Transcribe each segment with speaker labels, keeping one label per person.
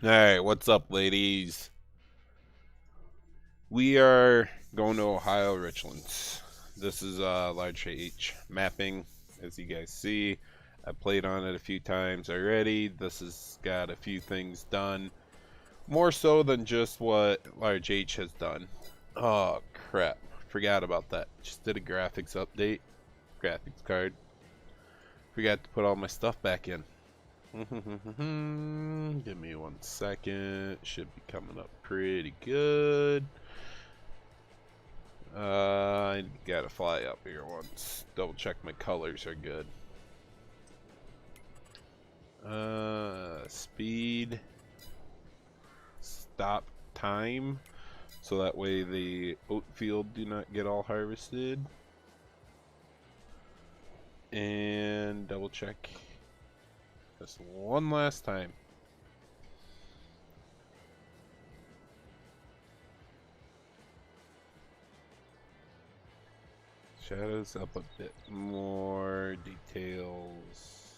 Speaker 1: Alright, what's up, ladies? We are going to Ohio Richlands. This is large H mapping, as you guys see. I played on it a few times already. This has got a few things done. More so than just what large H has done. Oh, crap. Forgot about that. Just did a graphics update. Graphics card. Forgot to put all my stuff back in. Give me 1 second. Should be coming up pretty good. I gotta fly up here once. Double check my colors are good. Speed. Stop time. So that way the oat field do not get all harvested. And double check this one last time. Shadows up a bit more. Details.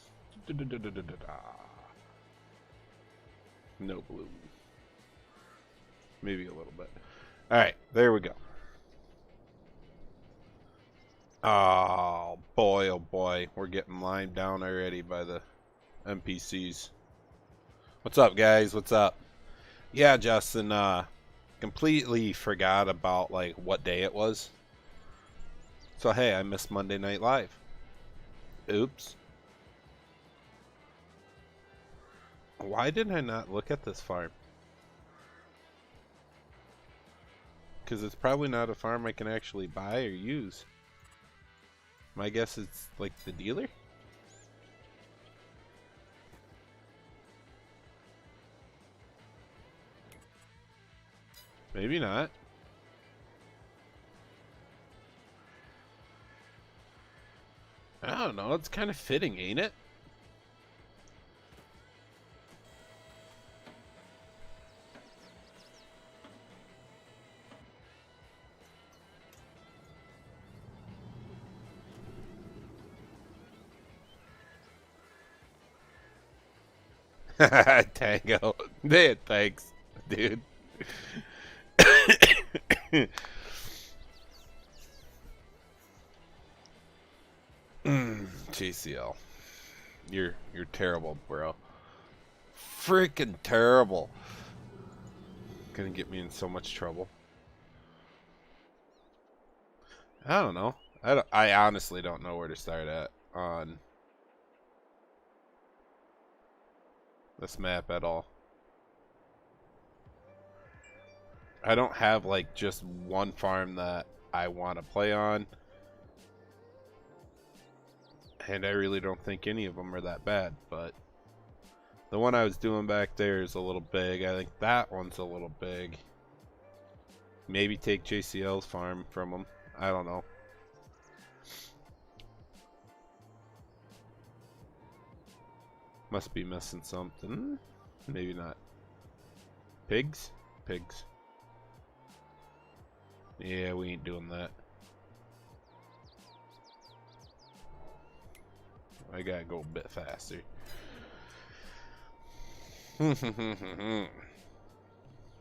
Speaker 1: No blue. Maybe a little bit. Alright, there we go. Oh boy, we're getting lined down already by the NPCs. What's up, guys? What's up? Yeah, Justin, completely forgot about, like, what day it was. So, hey, I missed Monday Night Live. Oops. Why didn't I not look at this farm? Because it's probably not a farm I can actually buy or use. My guess it's, like, the dealer? Maybe not. I don't know, it's kind of fitting, ain't it? Tango. Man, thanks, dude. JCL. You're terrible, bro. Freaking terrible. Gonna get me in so much trouble. I don't know. I honestly don't know where to start at on this map at all. I don't have like just one farm that I want to play on. And I really don't think any of them are that bad, but the one I was doing back there is a little big. I think that one's a little big. Maybe take JCL's farm from them. I don't know. Must be missing something. Maybe not. Pigs? Pigs. Yeah, we ain't doing that. I gotta go a bit faster.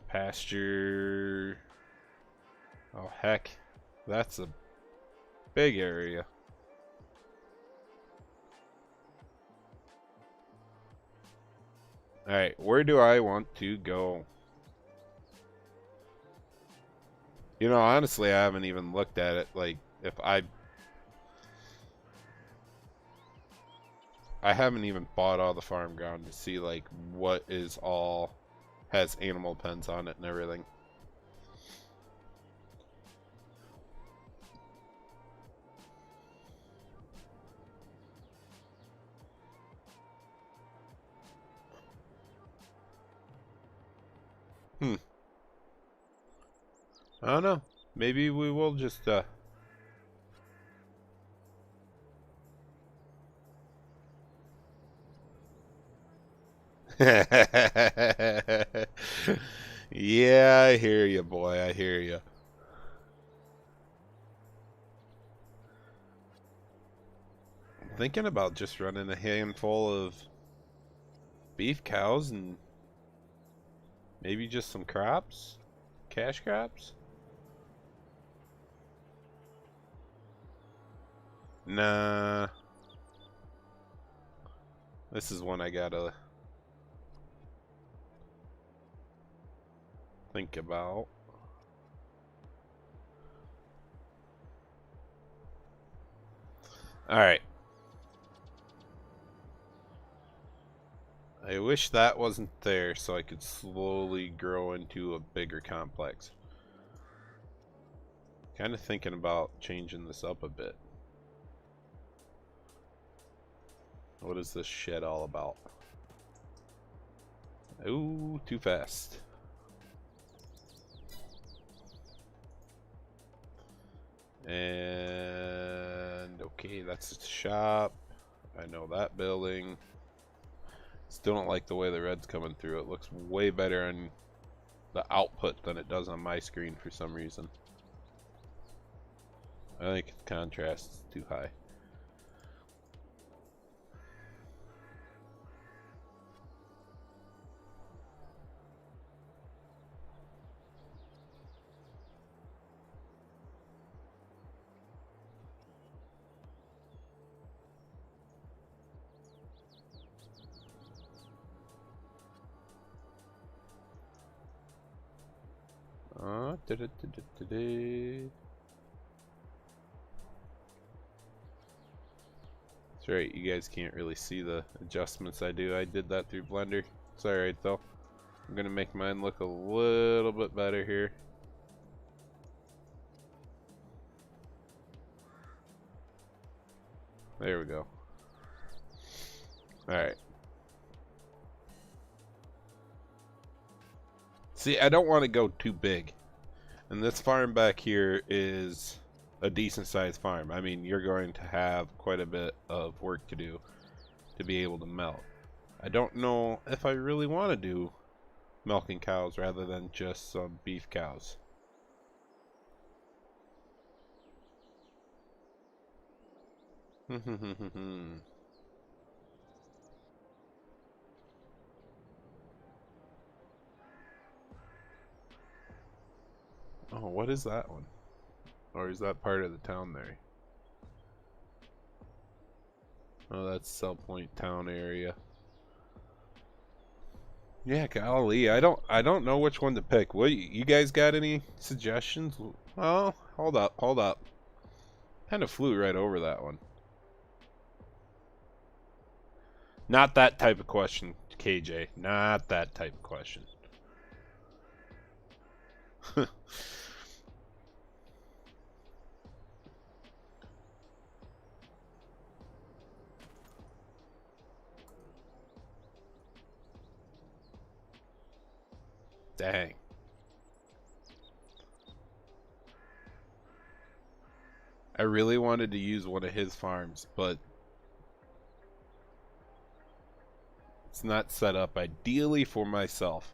Speaker 1: Pasture. Oh, heck. That's a big area. Alright, where do I want to go? You know, honestly, I haven't even looked at it. Like, if I haven't even bought all the farm ground to see, like, what is all has animal pens on it and everything. Hmm. I don't know. Maybe we will just, Yeah, I hear you, boy. I hear you. Thinking about just running a handful of beef cows and Maybe just some crops? Cash crops? Nah. This is one I gotta think about. Alright. I wish that wasn't there so I could slowly grow into a bigger complex. Kind of thinking about changing this up a bit. What is this shed all about? Ooh, too fast. And okay, that's the shop. I know that building. Still don't like the way the red's coming through. It looks way better on the output than it does on my screen for some reason. I think the contrast is too high. That's right, you guys can't really see the adjustments I do. I did that through Blender. It's alright though. I'm gonna make mine look a little bit better here. There we go. Alright. See, I don't want to go too big. And this farm back here is a decent sized farm. I mean, you're going to have quite a bit of work to do to be able to melt. I don't know if I really want to do milking cows rather than just some beef cows. Oh, what is that one? Or is that part of the town there? Oh, that's Sell Point town area. Yeah, golly, I don't know which one to pick. What you guys got any suggestions? Oh, hold up. Kind of flew right over that one. Not that type of question, KJ. Not that type of question. Dang. I really wanted to use one of his farms, but it's not set up ideally for myself.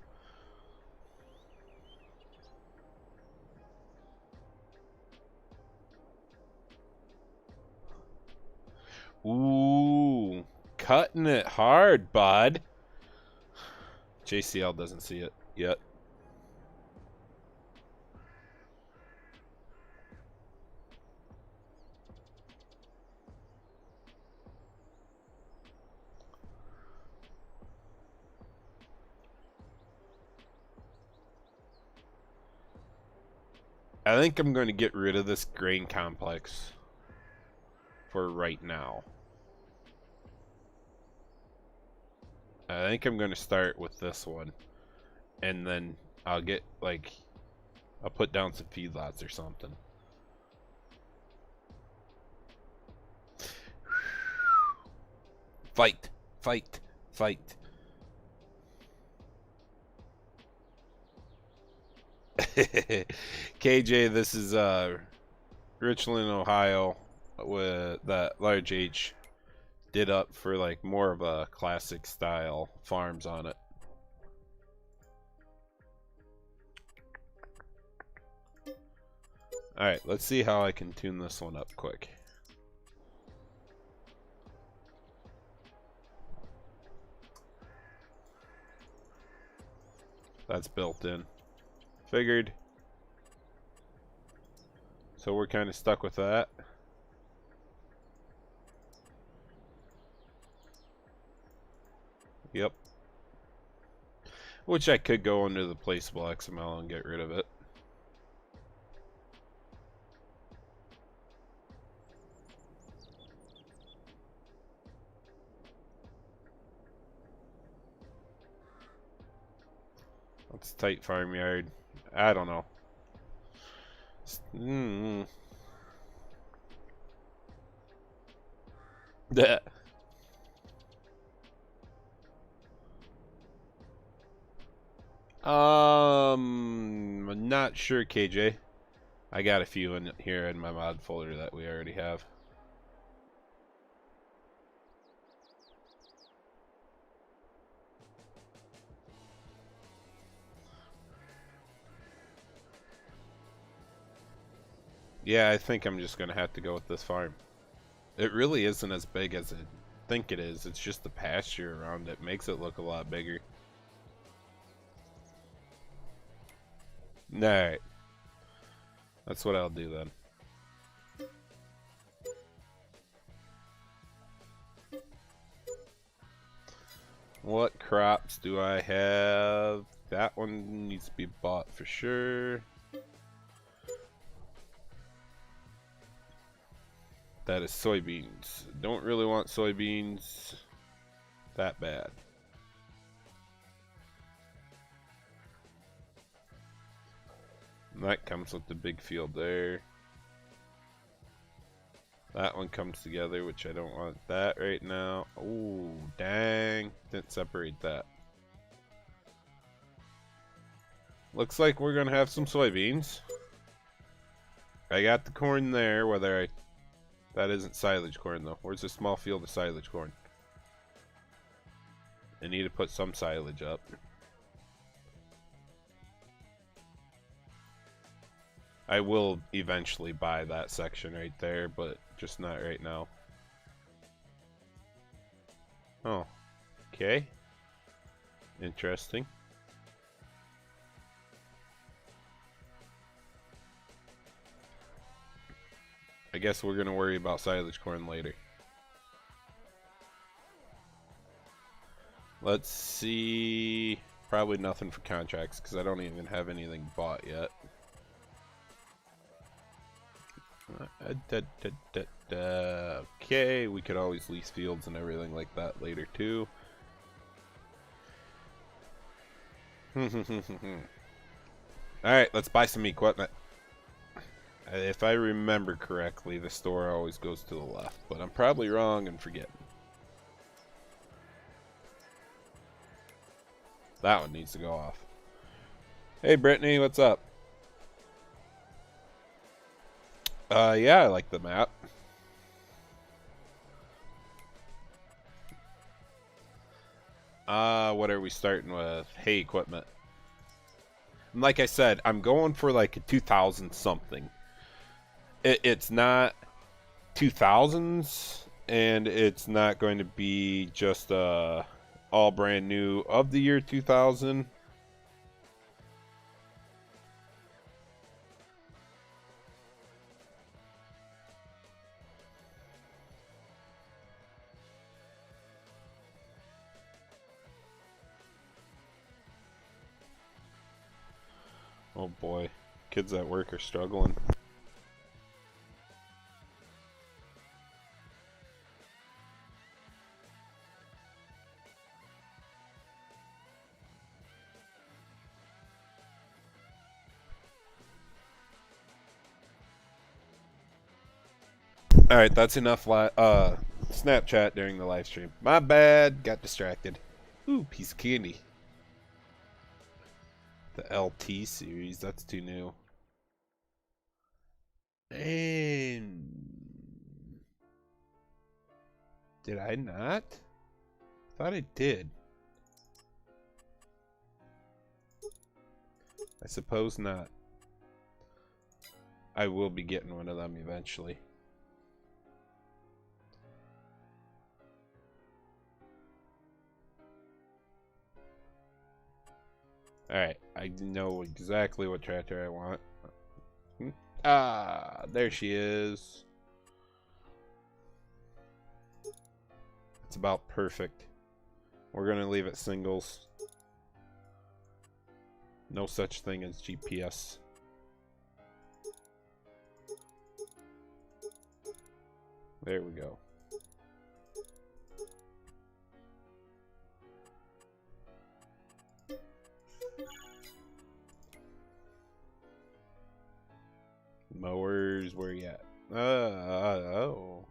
Speaker 1: Ooh, cutting it hard, bud. JCL doesn't see it yet. I think I'm going to get rid of this grain complex for right now. I think I'm going to start with this one, and then I'll get, like, I'll put down some feedlots or something. Fight, fight, fight. KJ, this is Richland, Ohio, with that large H did up for like more of a classic style farms on it. Alright, let's see how I can tune this one up quick. That's built in. Figured. So we're kind of stuck with that. Yep. Which I could go into the placeable XML and get rid of it. That's a tight farmyard. I don't know. That. I'm not sure, KJ. I got a few in here in my mod folder that we already have. Yeah, I think I'm just gonna have to go with this farm. It really isn't as big as I think it is. It's just the pasture around it makes it look a lot bigger. Alright. That's what I'll do then. What crops do I have? That one needs to be bought for sure. That is soybeans. Don't really want soybeans that bad. And that comes with the big field there. That one comes together, which I don't want that right now. Ooh, dang. Didn't separate that. Looks like we're gonna have some soybeans. I got the corn there, whether I... That isn't silage corn though. Where's the small field of silage corn? I need to put some silage up. I will eventually buy that section right there, but just not right now. Oh, okay. Interesting. I guess we're gonna worry about silage corn later. Let's see. Probably nothing for contracts because I don't even have anything bought yet. Okay, we could always lease fields and everything like that later too. Alright, let's buy some equipment. If I remember correctly, the store always goes to the left, but I'm probably wrong and forgetting. That one needs to go off. Hey Brittany, what's up? Yeah, I like the map. What are we starting with? Hay equipment. And like I said, I'm going for like a 2000 something. It's not 2000s, and it's not going to be just all brand new of the year 2000. Oh boy, kids at work are struggling. Alright, that's enough Snapchat during the live stream. My bad, got distracted. Ooh, piece of candy. The LT series, that's too new. And did I not? I thought I did. I suppose not. I will be getting one of them eventually. Alright, I know exactly what tractor I want. Ah, there she is. It's about perfect. We're going to leave it singles. No such thing as GPS. There we go. Mowers, where you at? Oh.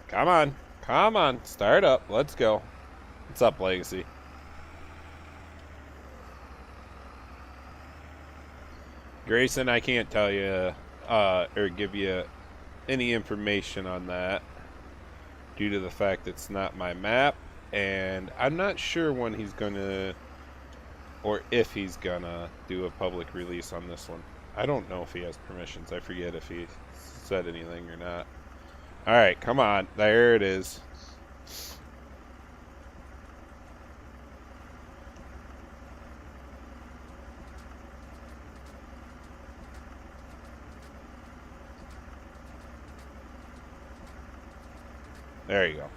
Speaker 1: Come on. Come on. Start up. Let's go. What's up, Legacy? Grayson, I can't tell you or give you any information on that due to the fact it's not my map, and I'm not sure when he's gonna or if he's gonna do a public release on this one. I don't know if he has permissions. I forget if he said anything or not. Alright, come on. There it is. There you go.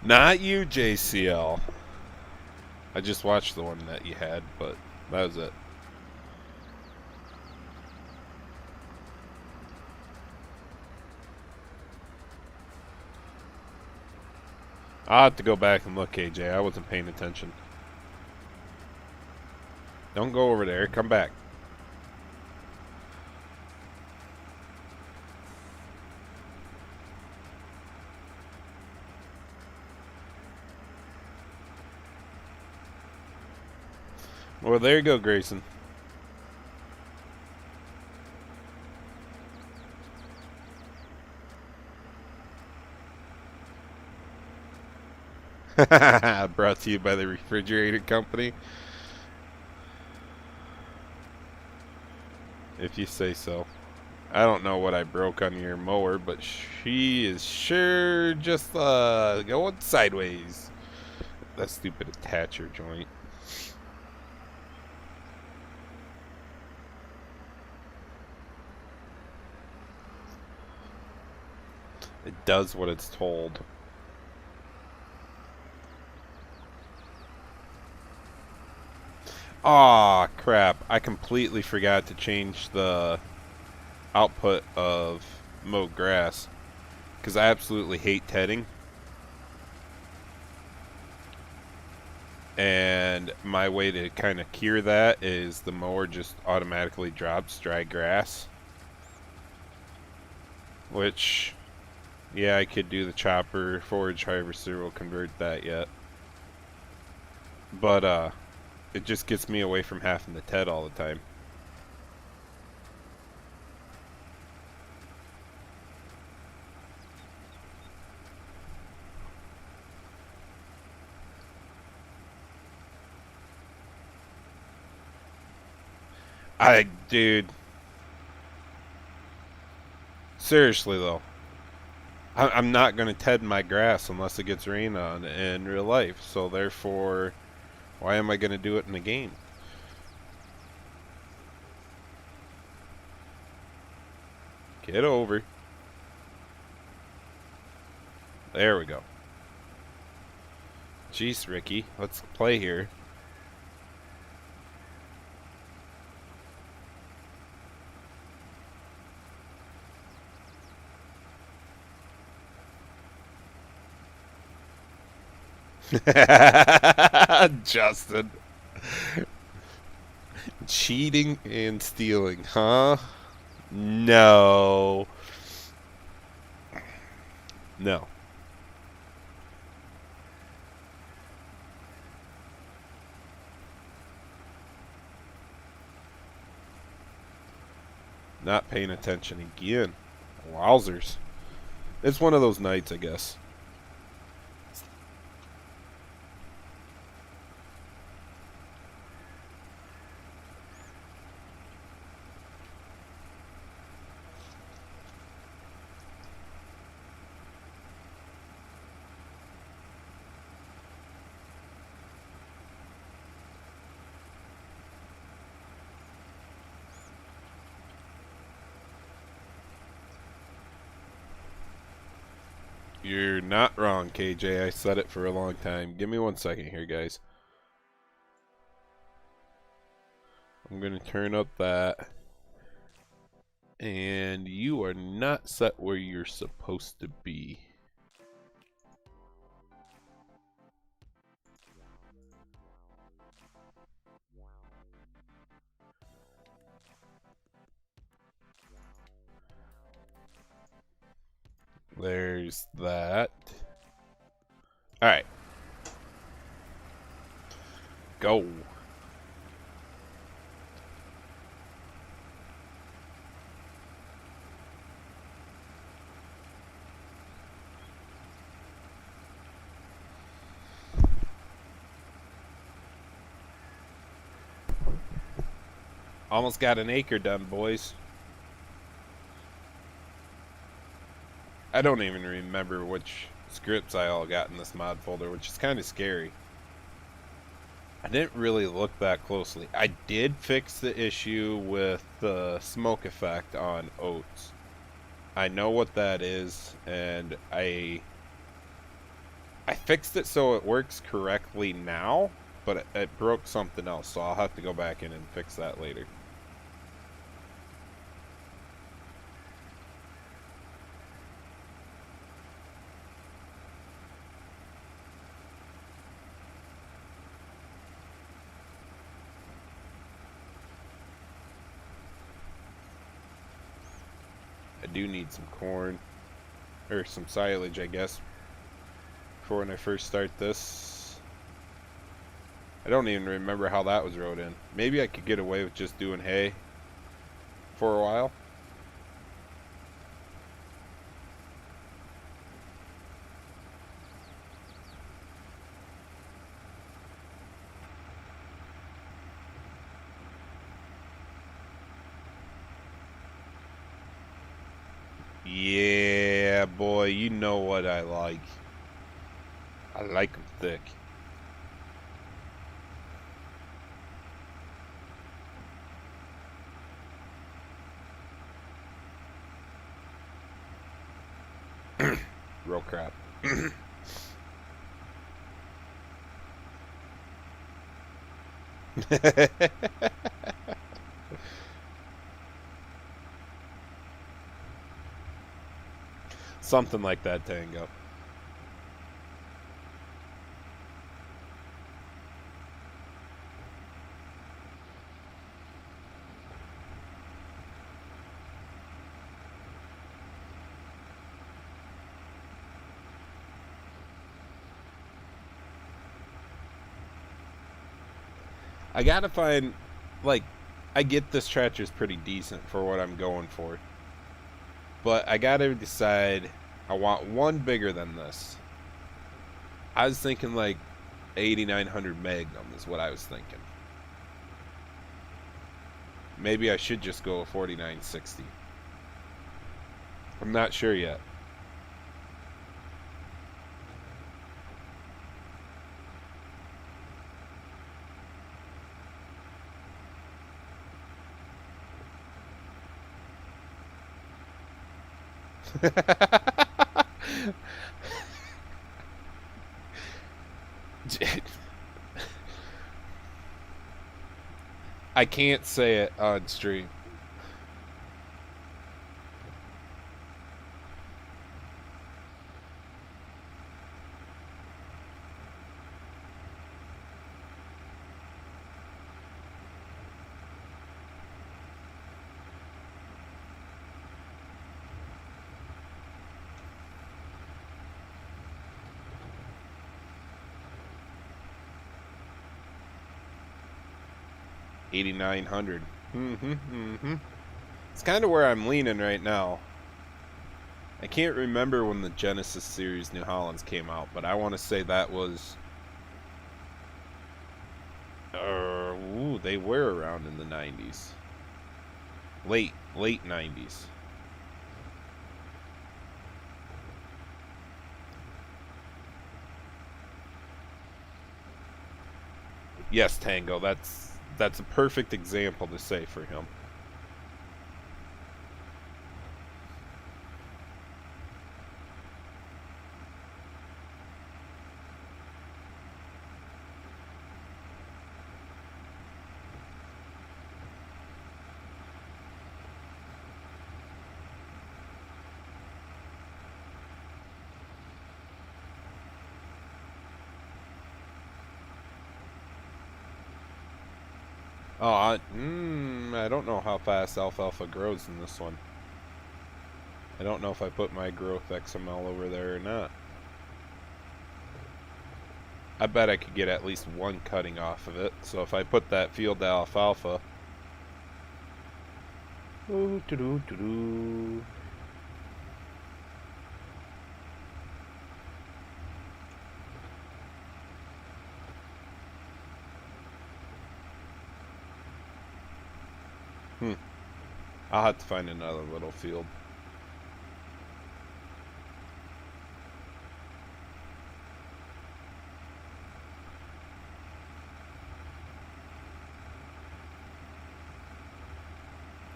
Speaker 1: Not you, JCL. I just watched the one that you had, but that was it. I'll have to go back and look, KJ. I wasn't paying attention. Don't go over there. Come back. Well, there you go, Grayson. Brought to you by the refrigerator company. If you say so. I don't know what I broke on your mower, but she is sure just going sideways. That stupid attacher joint. It does what it's told. Aw, crap. I completely forgot to change the output of mowed grass. Because I absolutely hate tedding. And my way to kind of cure that is the mower just automatically drops dry grass. Which, yeah, I could do the chopper, forage harvester will convert that yet. But, it just gets me away from having to ted all the time. Dude. Seriously, though. I'm not going to ted my grass unless it gets rain on in real life. So, therefore, why am I going to do it in a game? Get over. There we go. Jeez, Ricky. Let's play here. Justin. Cheating and stealing, huh? No. No. Not paying attention again. Wowzers. It's one of those nights, I guess. You're not wrong, KJ. I said it for a long time. Give me 1 second here, guys. I'm going to turn up that. And you are not set where you're supposed to be. There's that. Alright. Go. Almost got an acre done, boys. I don't even remember which scripts I all got in this mod folder, which is kind of scary. I didn't really look that closely. I did fix the issue with the smoke effect on oats. I know what that is, and I fixed it so it works correctly now, but it broke something else, so I'll have to go back in and fix that later. I do need some corn, or some silage, I guess, for when I first start this. I don't even remember how that was wrote in. Maybe I could get away with just doing hay for a while. Yeah, boy, you know what I like. I like them thick. Real crap. Something like that, Tango. I gotta find, like, I get this tractor's pretty decent for what I'm going for. But I gotta decide, I want one bigger than this. I was thinking like 8900 Magnum is what I was thinking. Maybe I should just go a 4960. I'm not sure yet. I can't say it on stream. $8,900. It's kind of where I'm leaning right now. I can't remember when the Genesis Series New Hollands came out, but I want to say that was... ooh, they were around in the 90s. Late 90s. Yes, Tango, that's a perfect example to say for him. Oh, I don't know how fast alfalfa grows in this one. I don't know if I put my growth XML over there or not. I bet I could get at least one cutting off of it. So if I put that field to alfalfa... Ooh, doo-doo-doo-doo. I'll have to find another little field.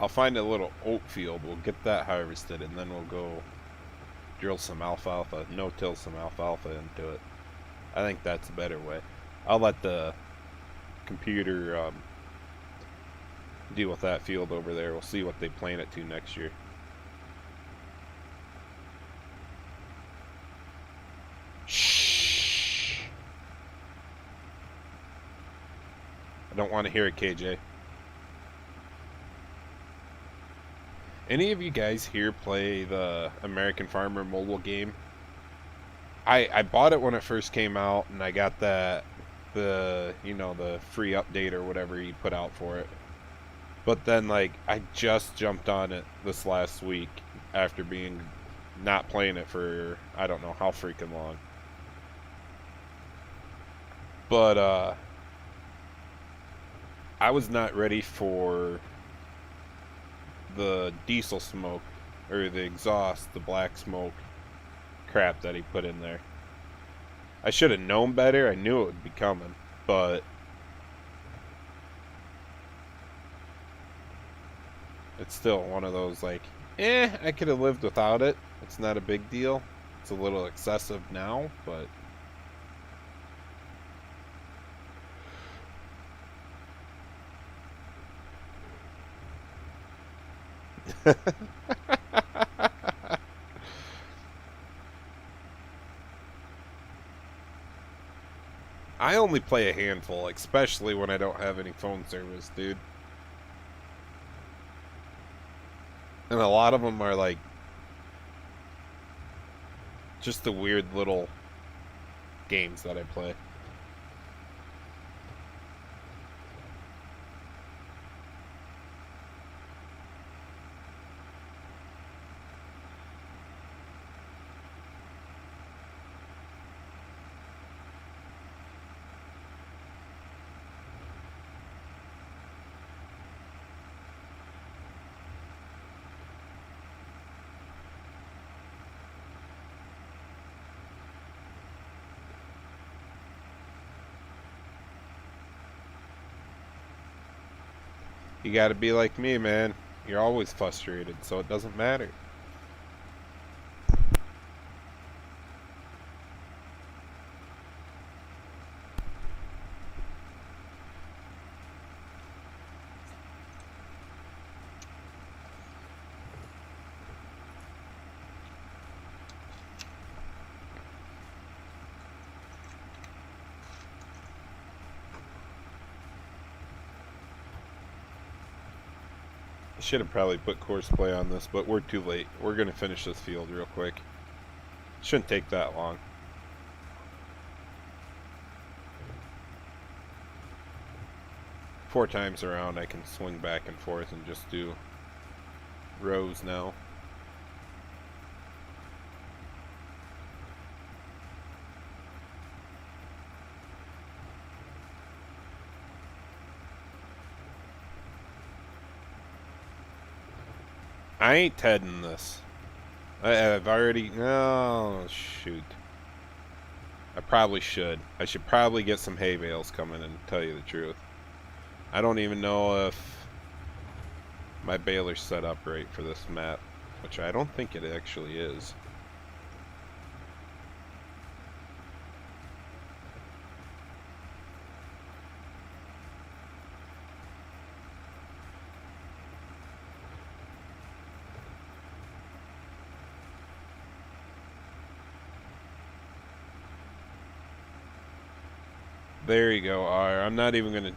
Speaker 1: I'll find a little oat field. We'll get that harvested, and then we'll go drill some alfalfa, no-till some alfalfa into it. I think that's a better way. I'll let the computer deal with that field over there. We'll see what they plant it to next year. Shh. I don't want to hear it, KJ. Any of you guys here play the American Farmer mobile game? I bought it when it first came out, and I got the free update or whatever he put out for it. But then, like, I just jumped on it this last week after being not playing it for I don't know how freaking long. But I was not ready for the diesel smoke or the exhaust, the black smoke crap that he put in there. I should have known better. I knew it would be coming, but it's still one of those like, I could have lived without it. It's not a big deal. It's a little excessive now, but I only play a handful, especially when I don't have any phone service, dude. And a lot of them are like just the weird little games that I play. You gotta be like me, man. You're always frustrated, so it doesn't matter. Should have probably put course play on this, but we're too late. We're gonna finish this field real quick. Shouldn't take that long. Four times around I can swing back and forth and just do rows now. I ain't tedding this. I've already... Oh, shoot. I probably should. I should probably get some hay bales coming and tell you the truth. I don't even know if my baler's set up right for this map, which I don't think it actually is. There you go, R. I'm not even going to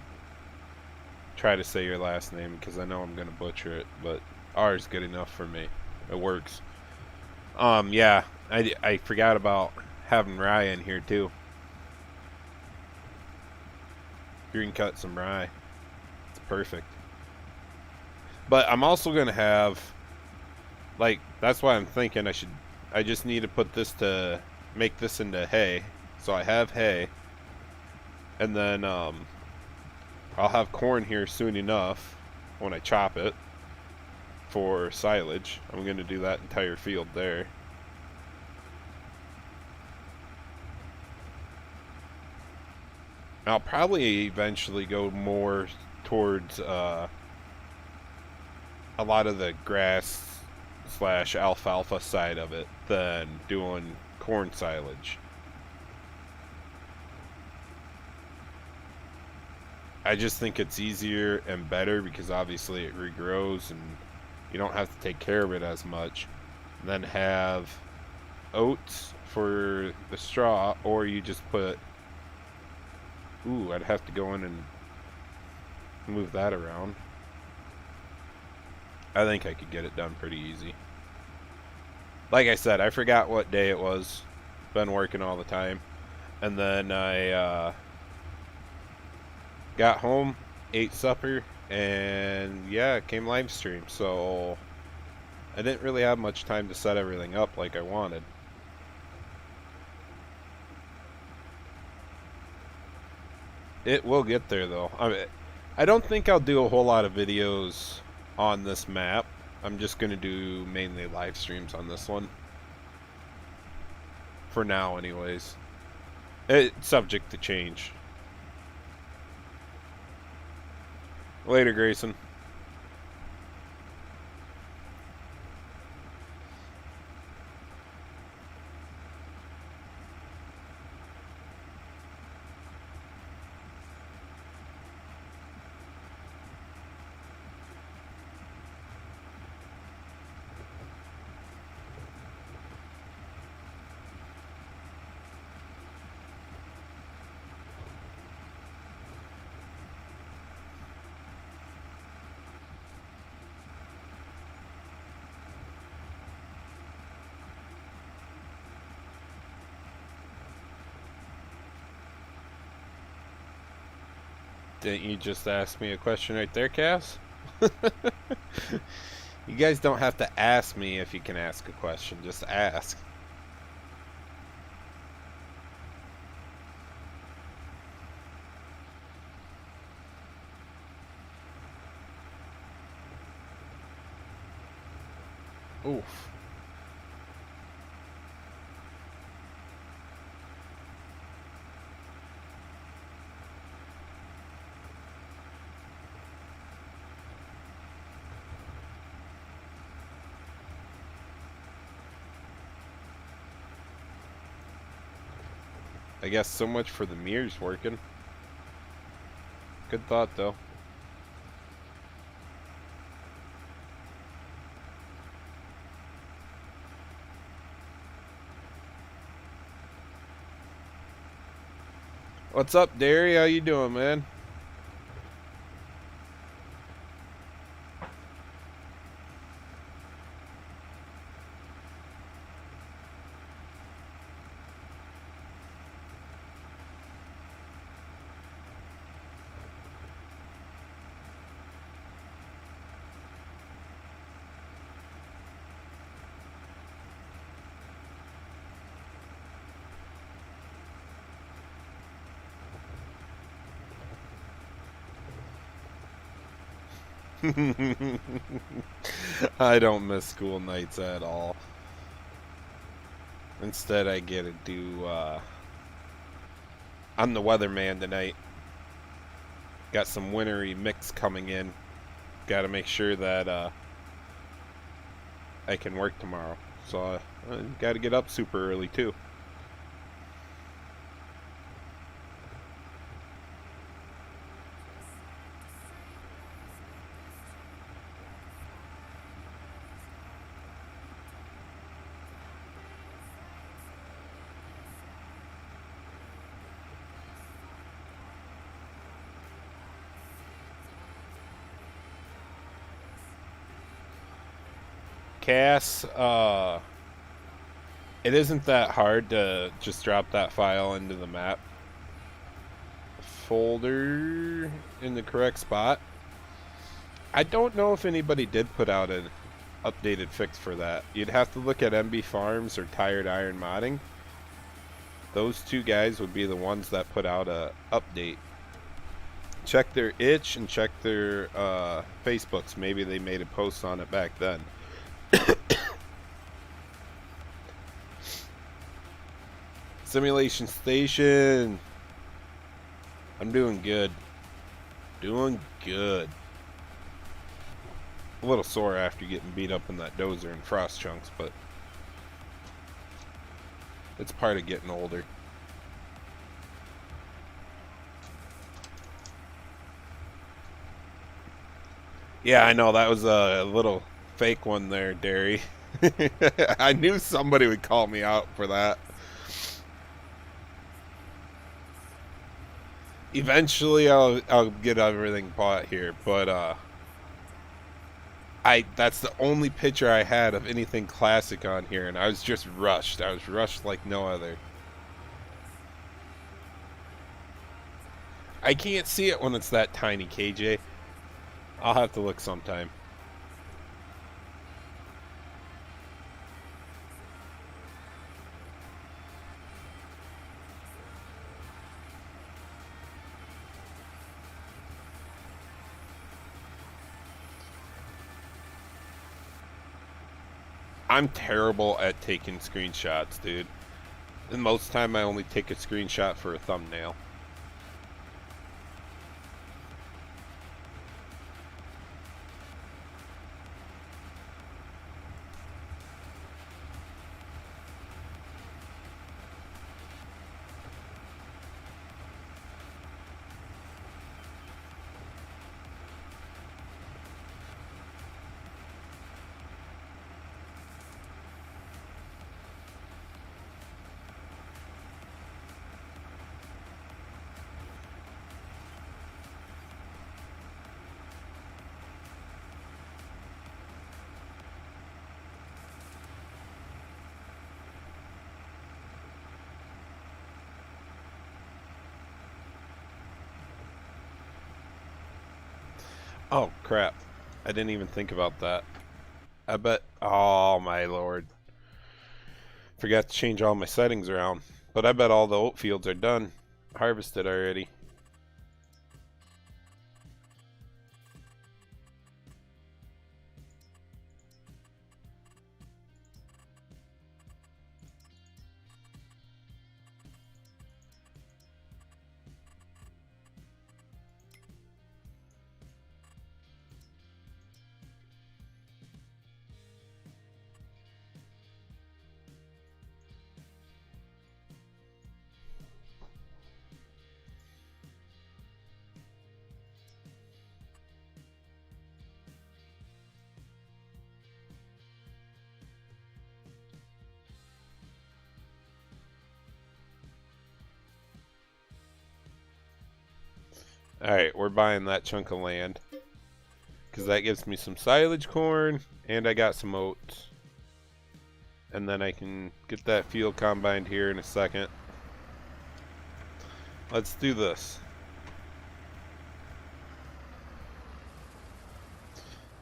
Speaker 1: try to say your last name because I know I'm going to butcher it, but R is good enough for me. It works. Yeah, I forgot about having rye in here too. Green cut some rye. It's perfect. But I'm also going to have, like, that's why I'm thinking I just need to put this to, make this into hay. So I have hay. And then I'll have corn here soon enough when I chop it for silage. I'm going to do that entire field there. I'll probably eventually go more towards a lot of the grass / alfalfa side of it than doing corn silage. I just think it's easier and better because obviously it regrows and you don't have to take care of it as much. And then have oats for the straw, or you just put... Ooh, I'd have to go in and move that around. I think I could get it done pretty easy. Like I said, I forgot what day it was. Been working all the time. And then I got home, ate supper, and yeah, it came live stream. So I didn't really have much time to set everything up like I wanted. It will get there though. I don't think I'll do a whole lot of videos on this map. I'm just going to do mainly live streams on this one. For now anyways. It's subject to change. Later, Grayson. Didn't you just ask me a question right there, Cass? You guys don't have to ask me if you can ask a question. Just ask. Oof. I guess so much for the mirrors working. Good thought, though. What's up, Derry? How you doing, man? I don't miss school nights at all. Instead, I get to do, I'm the weatherman tonight. Got some wintry mix coming in. Got to make sure that, I can work tomorrow. So, I got to get up super early, too. Cass, it isn't that hard to just drop that file into the map folder in the correct spot. I don't know if anybody did put out an updated fix for that. You'd have to look at MB Farms or Tired Iron Modding. Those two guys would be the ones that put out a update. Check their itch and check their Facebooks. Maybe they made a post on it back then. Simulation Station. I'm doing good. Doing good. A little sore after getting beat up in that dozer and frost chunks, but it's part of getting older. Yeah, I know, that was a little fake one there, Derry. I knew somebody would call me out for that. Eventually, I'll get everything bought here, but that's the only picture I had of anything classic on here, and I was just rushed. I was rushed like no other. I can't see it when it's that tiny, KJ. I'll have to look sometime. I'm terrible at taking screenshots, dude. And most time I only take a screenshot for a thumbnail. Oh, crap. I didn't even think about that. I bet... Oh, my lord. Forgot to change all my settings around. But I bet all the oat fields are done. Harvested already. Alright, we're buying that chunk of land. Because that gives me some silage corn, and I got some oats. And then I can get that field combined here in a second. Let's do this.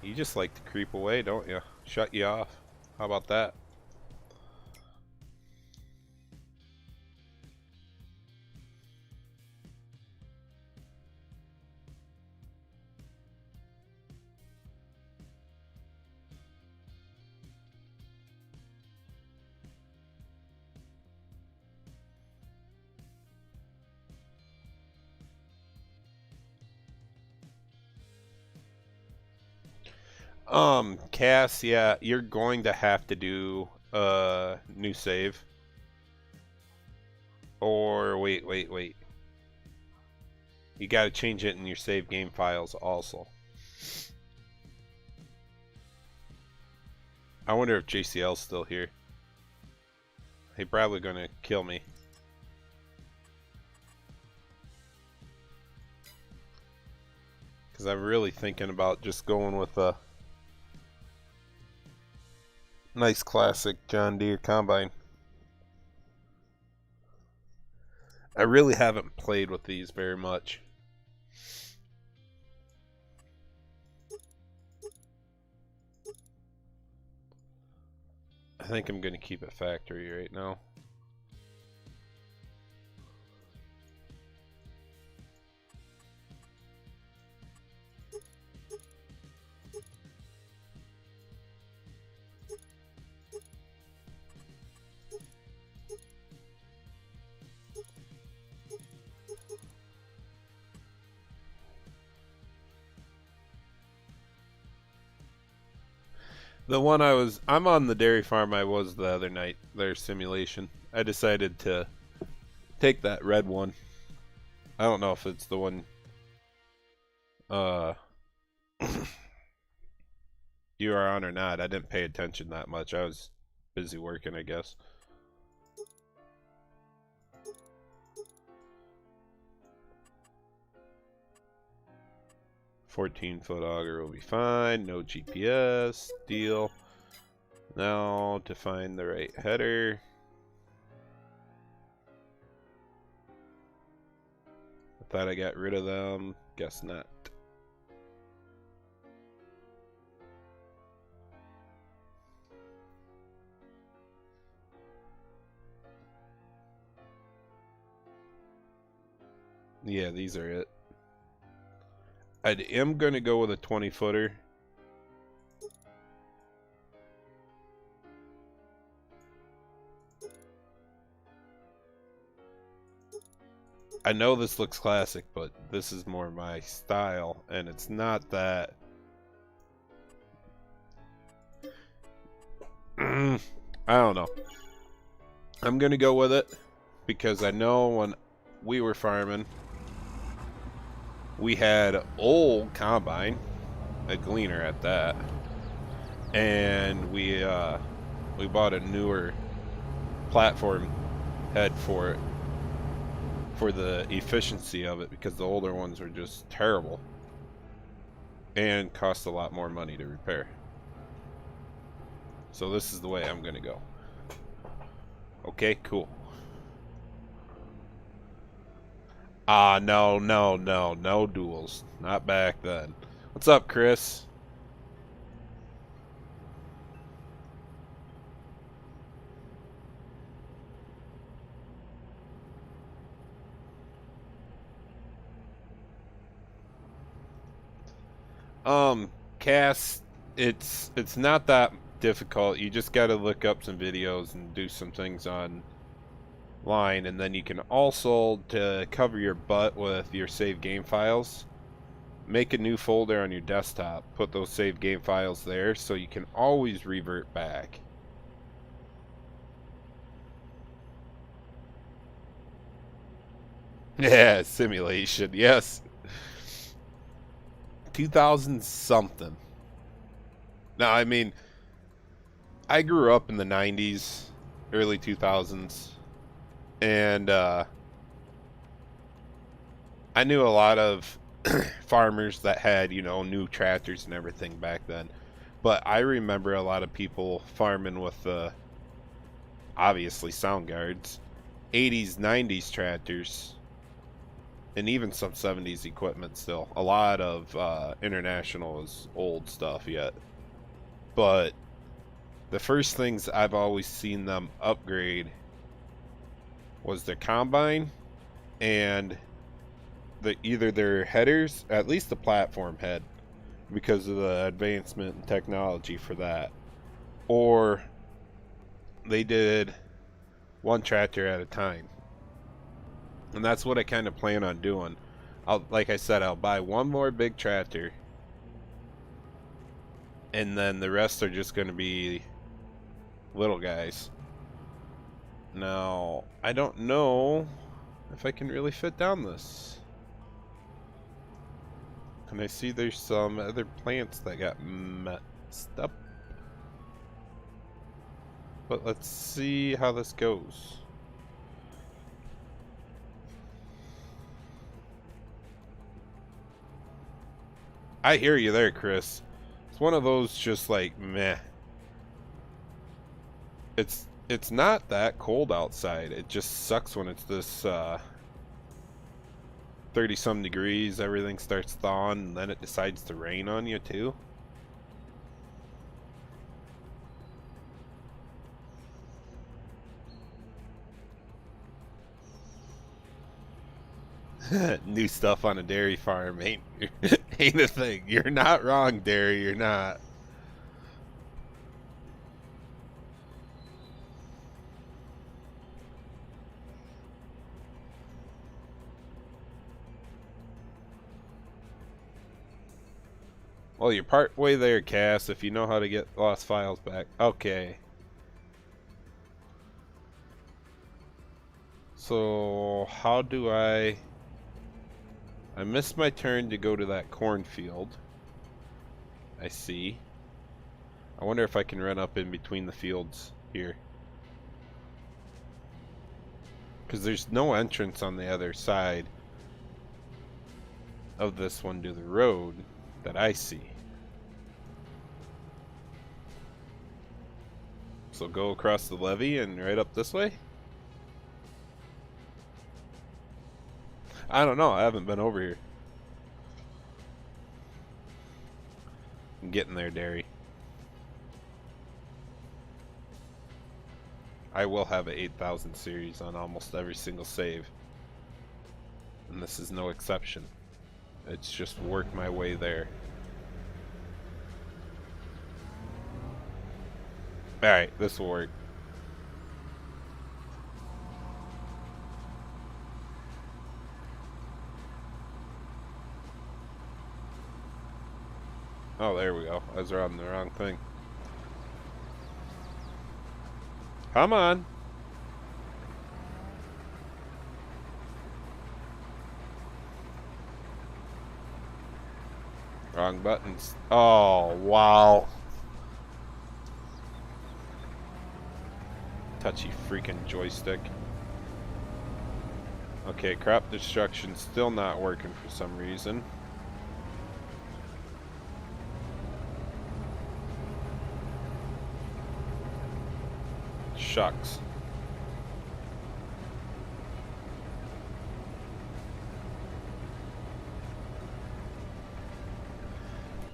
Speaker 1: You just like to creep away, don't you? Shut you off. How about that? Cass, yeah, you're going to have to do a new save. Or wait. You got to change it in your save game files also. I wonder if JCL's still here. He's probably going to kill me. Because I'm really thinking about just going with a nice classic John Deere combine. I really haven't played with these very much. I think I'm going to keep it factory right now. The one I'm on the dairy farm I was the other night, their simulation. I decided to take that red one. I don't know if it's the one you are on or not. I didn't pay attention that much. I was busy working, I guess. "14-foot auger will be fine. No GPS. Deal. Now to find the right header. I thought I got rid of them. Guess not. Yeah, these are it. I am going to go with a 20-footer. I know this looks classic, but this is more my style, and it's not that. I don't know. I'm going to go with it because I know when we were farming, we had old combine, a Gleaner at that, and we bought a newer platform head for it for the efficiency of it because the older ones were just terrible and cost a lot more money to repair. So this is the way I'm gonna go. Okay, cool. No duels. Not back then. What's up, Chris? Cass, it's not that difficult. You just got to look up some videos and do some things online, and then you can also, to cover your butt with your save game files, make a new folder on your desktop, put those save game files there so you can always revert back. Yeah, simulation, yes. 2000 something. Now, I mean, I grew up in the 90s, early 2000s, and I knew a lot of farmers that had, you know, new tractors and everything back then. But I remember a lot of people farming with obviously sound guards, 80s, 90s tractors, and even some 70s equipment still. A lot of international is old stuff yet. But the first things I've always seen them upgrade was their combine and either their headers, at least the platform head, because of the advancement in technology for that, or they did one tractor at a time. And that's what I kind of plan on doing. Like I said, I'll buy one more big tractor, and then the rest are just going to be little guys. Now, I don't know if I can really fit down this. And I see there's some other plants that got messed up. But let's see how this goes. I hear you there, Chris. It's one of those just like, meh. It's not that cold outside. It just sucks when it's this 30-some degrees, everything starts thawing, and then it decides to rain on you too. New stuff on a dairy farm ain't ain't a thing. You're not wrong, dairy. You're not. Well, you're part way there, Cass. If you know how to get lost files back, okay. So how do I missed my turn to go to that cornfield. I see. I wonder if I can run up in between the fields here. Because there's no entrance on the other side of this one to the road that I see. So go across the levee and right up this way? I don't know. I haven't been over here. I'm getting there, Derry. I will have an 8000 series on almost every single save. And this is no exception. It's just worked my way there. Alright, this will work. Oh, there we go. I was on the wrong thing. Come on. Wrong buttons. Oh, wow. Touchy freaking joystick. Okay, crop destruction still not working for some reason. Shucks.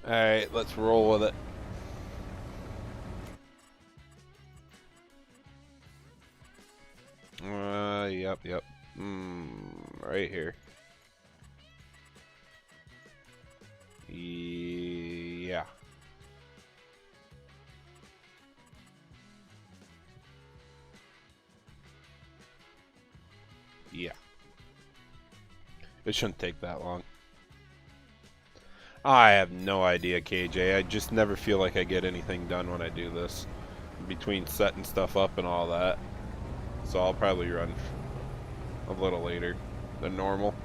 Speaker 1: Alright, let's roll with it. Yep. Right here. Yeah. Yeah. It shouldn't take that long. I have no idea, KJ. I just never feel like I get anything done when I do this. Between setting stuff up and all that. So I'll probably run a little later than normal.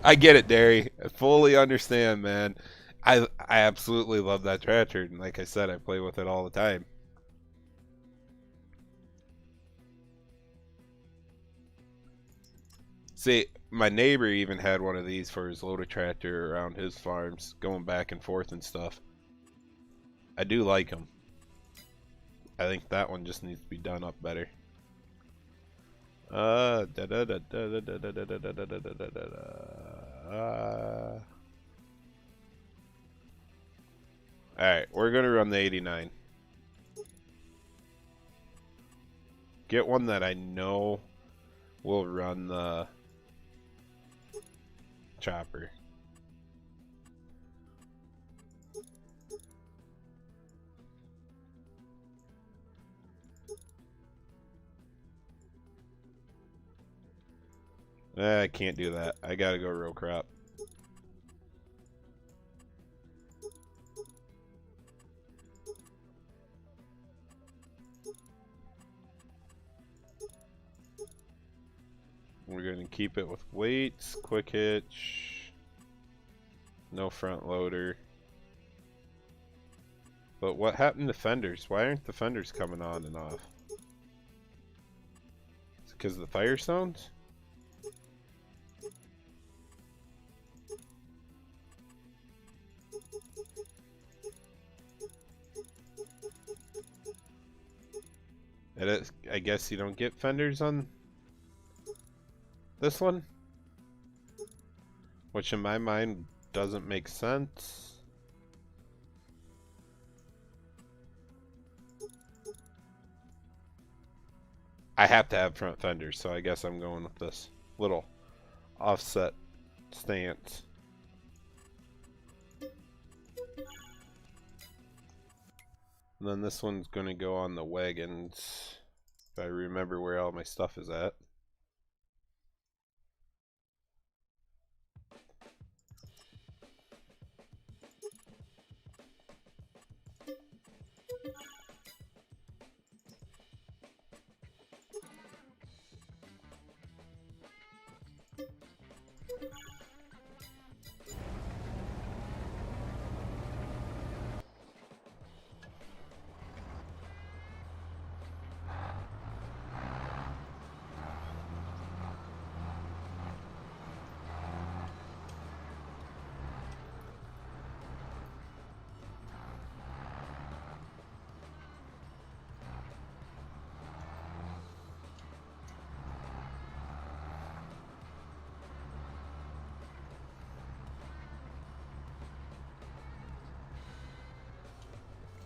Speaker 1: I get it, Derry. I fully understand, man. I absolutely love that tractor, and like I said, I play with it all the time. See, my neighbor even had one of these for his loader tractor around his farms, going back and forth and stuff. I do like them. I think that one just needs to be done up better. Alright, we're gonna run the 89. Get one that I know will run the chopper. I can't do that. I gotta go row crop. We're gonna keep it with weights, quick hitch, no front loader. But what happened to fenders? Why aren't the fenders coming on and off? Is it because of the Firestones? I guess you don't get fenders on this one? Which in my mind doesn't make sense. I have to have front fenders, so I guess I'm going with this little offset stance. And then this one's going to go on the wagons, if I remember where all my stuff is at.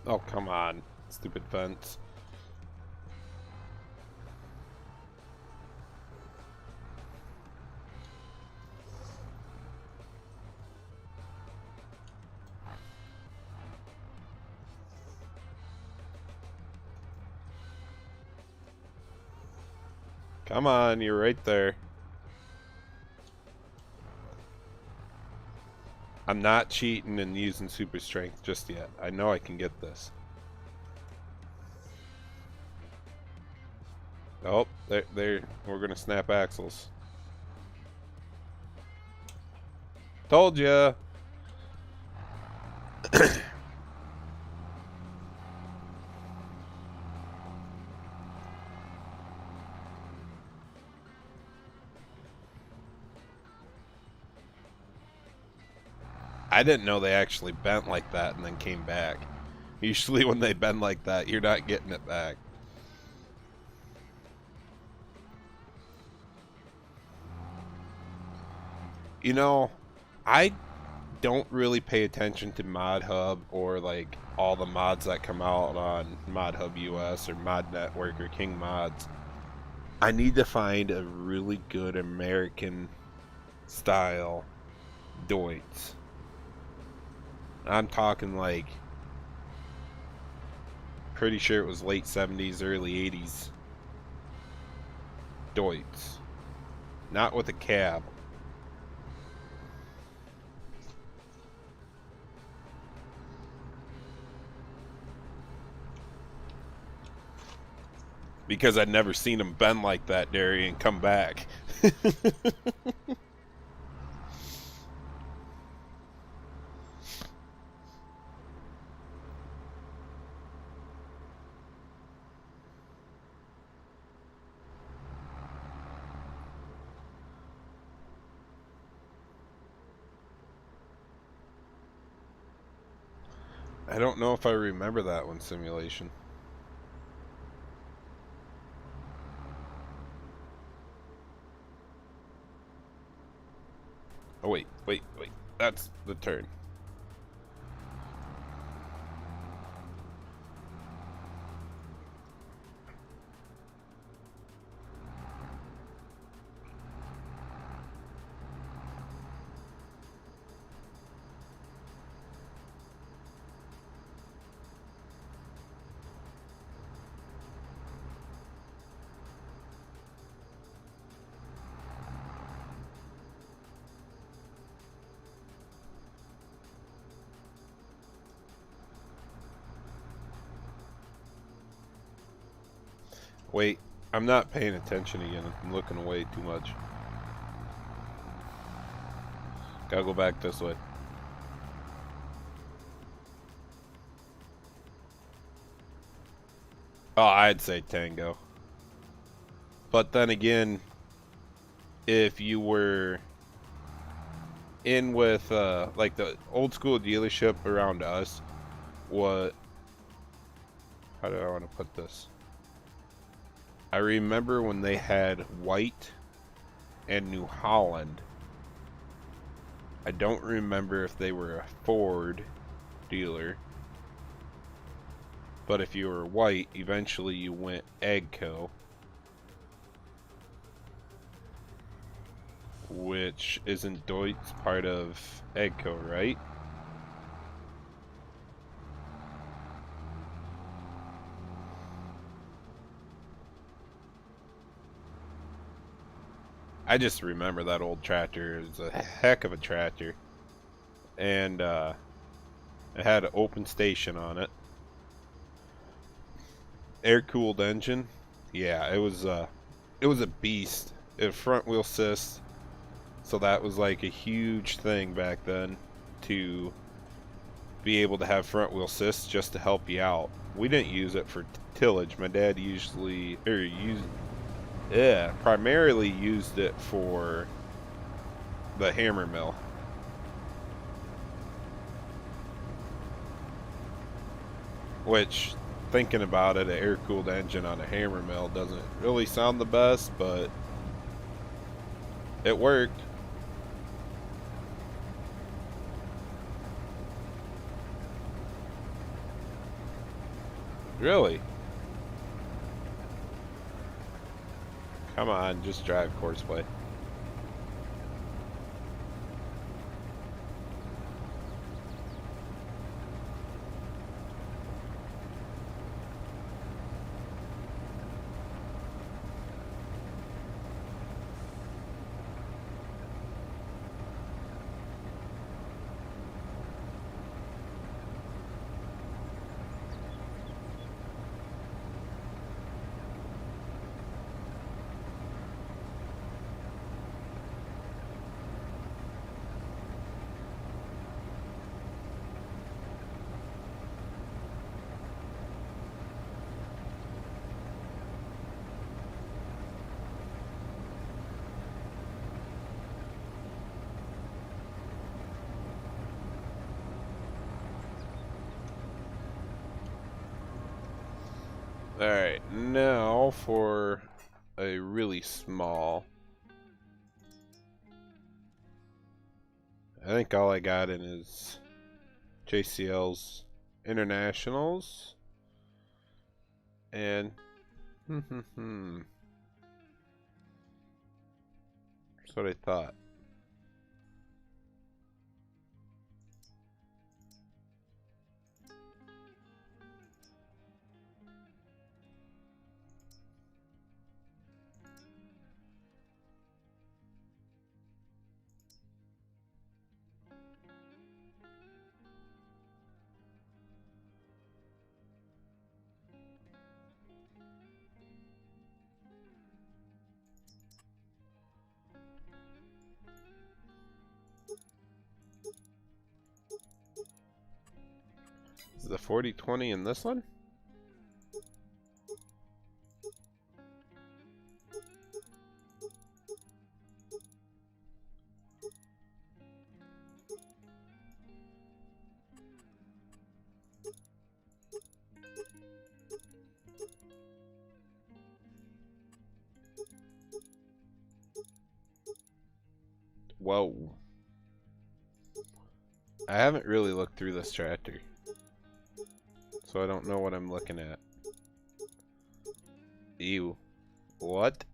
Speaker 1: Oh, come on. Stupid fence. Come on, you're right there. I'm not cheating and using super strength just yet. I know I can get this. Oh, there. We're gonna snap axles. Told ya. I didn't know they actually bent like that and then came back. Usually when they bend like that, you're not getting it back. You know, I don't really pay attention to Mod Hub or like all the mods that come out on Mod Hub US or Mod Network or King Mods. I need to find a really good American style Deutz. I'm talking like, pretty sure it was late 70s, early 80s Deutz. Not with a cab. Because I'd never seen him bend like that, Derry, and come back. I don't know if I remember that one, Simulation. Oh, wait. That's the turn. Wait, I'm not paying attention again. I'm looking away too much. Gotta go back this way. Oh, I'd say Tango. But then again, if you were in with like the old school dealership around us, how do I want to put this? I remember when they had White and New Holland. I don't remember if they were a Ford dealer. But if you were White, eventually you went AGCO, which isn't Deutz part of AGCO, right? I just remember that old tractor. It was a heck of a tractor. And it had an open station on it. Air-cooled engine. Yeah, it was a beast. It had front wheel assist. So that was like a huge thing back then, to be able to have front wheel assist just to help you out. We didn't use it for tillage. My dad primarily used it for the hammer mill. Which, thinking about it, an air-cooled engine on a hammer mill doesn't really sound the best, but it worked. Really? Come on, just drive Courseplay. Alright, now for a really small. I think all I got in is JCL's Internationals. And that's what I thought. Is the 4020 in this one? Whoa. I haven't really looked through this tractor, so I don't know what I'm looking at. Ew. What?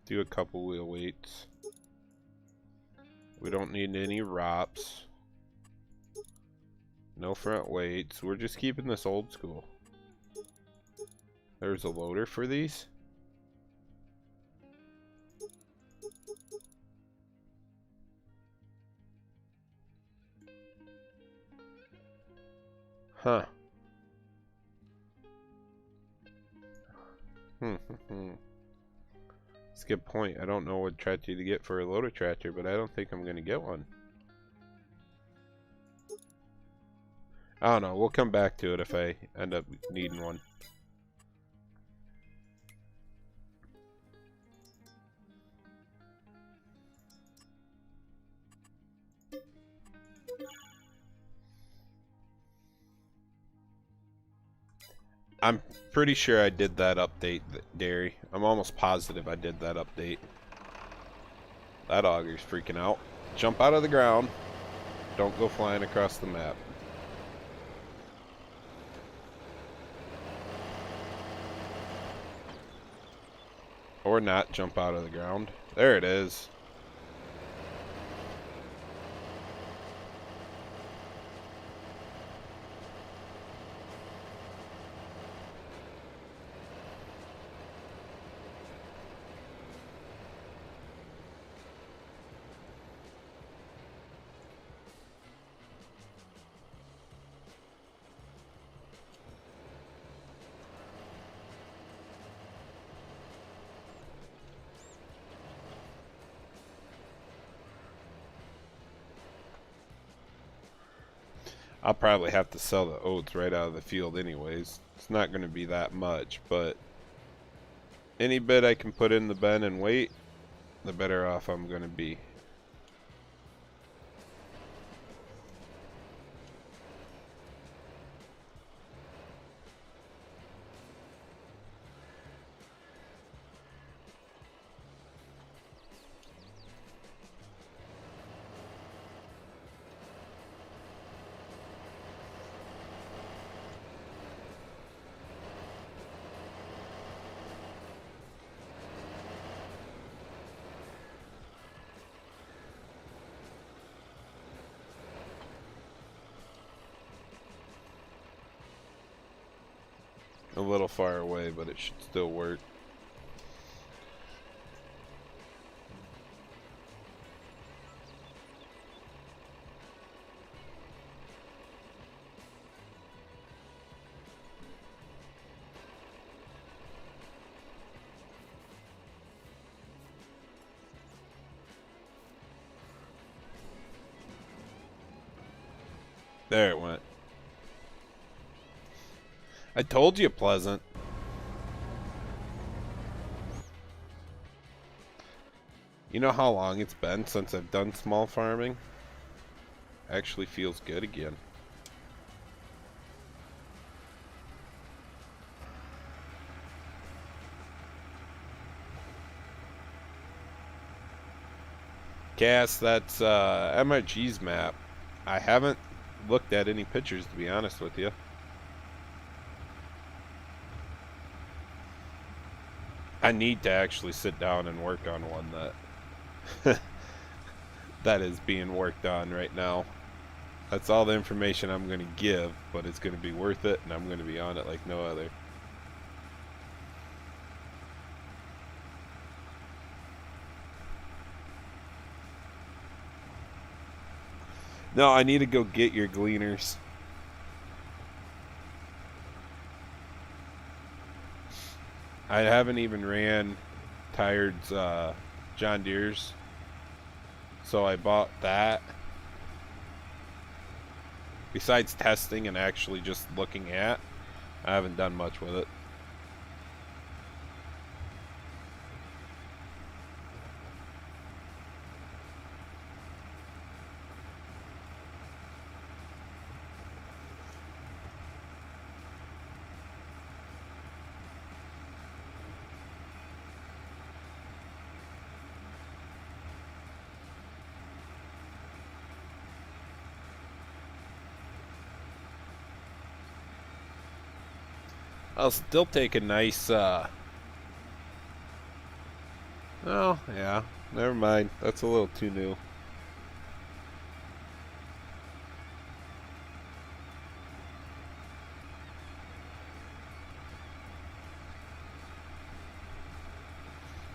Speaker 1: Do a couple wheel weights. We don't need any ROPS. No front weights. We're just keeping this old school. There's a loader for these. Huh. That's a good point. I don't know what tractor to get for a loader tractor, but I don't think I'm going to get one. I don't know. We'll come back to it if I end up needing one. I'm pretty sure I did that update, Derry. I'm almost positive I did that update. That auger's freaking out. Jump out of the ground. Don't go flying across the map. Or not jump out of the ground. There it is. I'll probably have to sell the oats right out of the field anyways. It's not going to be that much, but any bit I can put in the bin and wait, the better off I'm going to be. A little far away, but it should still work. There it went. I told you, Pleasant. You know how long it's been since I've done small farming? Actually feels good again. Cass, that's MRG's map. I haven't looked at any pictures, to be honest with you. I need to actually sit down and work on one that that is being worked on right now. That's all the information I'm going to give, but it's going to be worth it, and I'm going to be on it like no other. No, I need to go get your gleaners. I haven't even ran Tired's John Deere's, so I bought that. Besides testing and actually just looking at, I haven't done much with it. I'll still take a nice, oh, yeah, never mind. That's a little too new.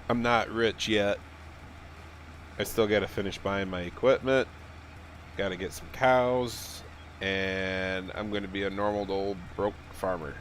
Speaker 1: I'm not rich yet. I still gotta finish buying my equipment. Gotta get some cows. and I'm going to be a normal old broke farmer.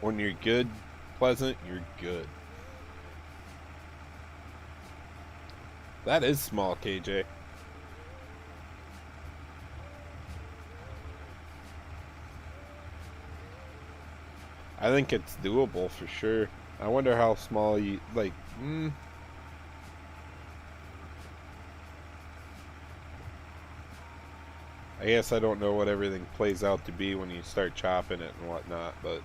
Speaker 1: When you're good, Pleasant, you're good. That is small, KJ. I think it's doable for sure. I wonder how small you like. I guess I don't know what everything plays out to be when you start chopping it and whatnot, but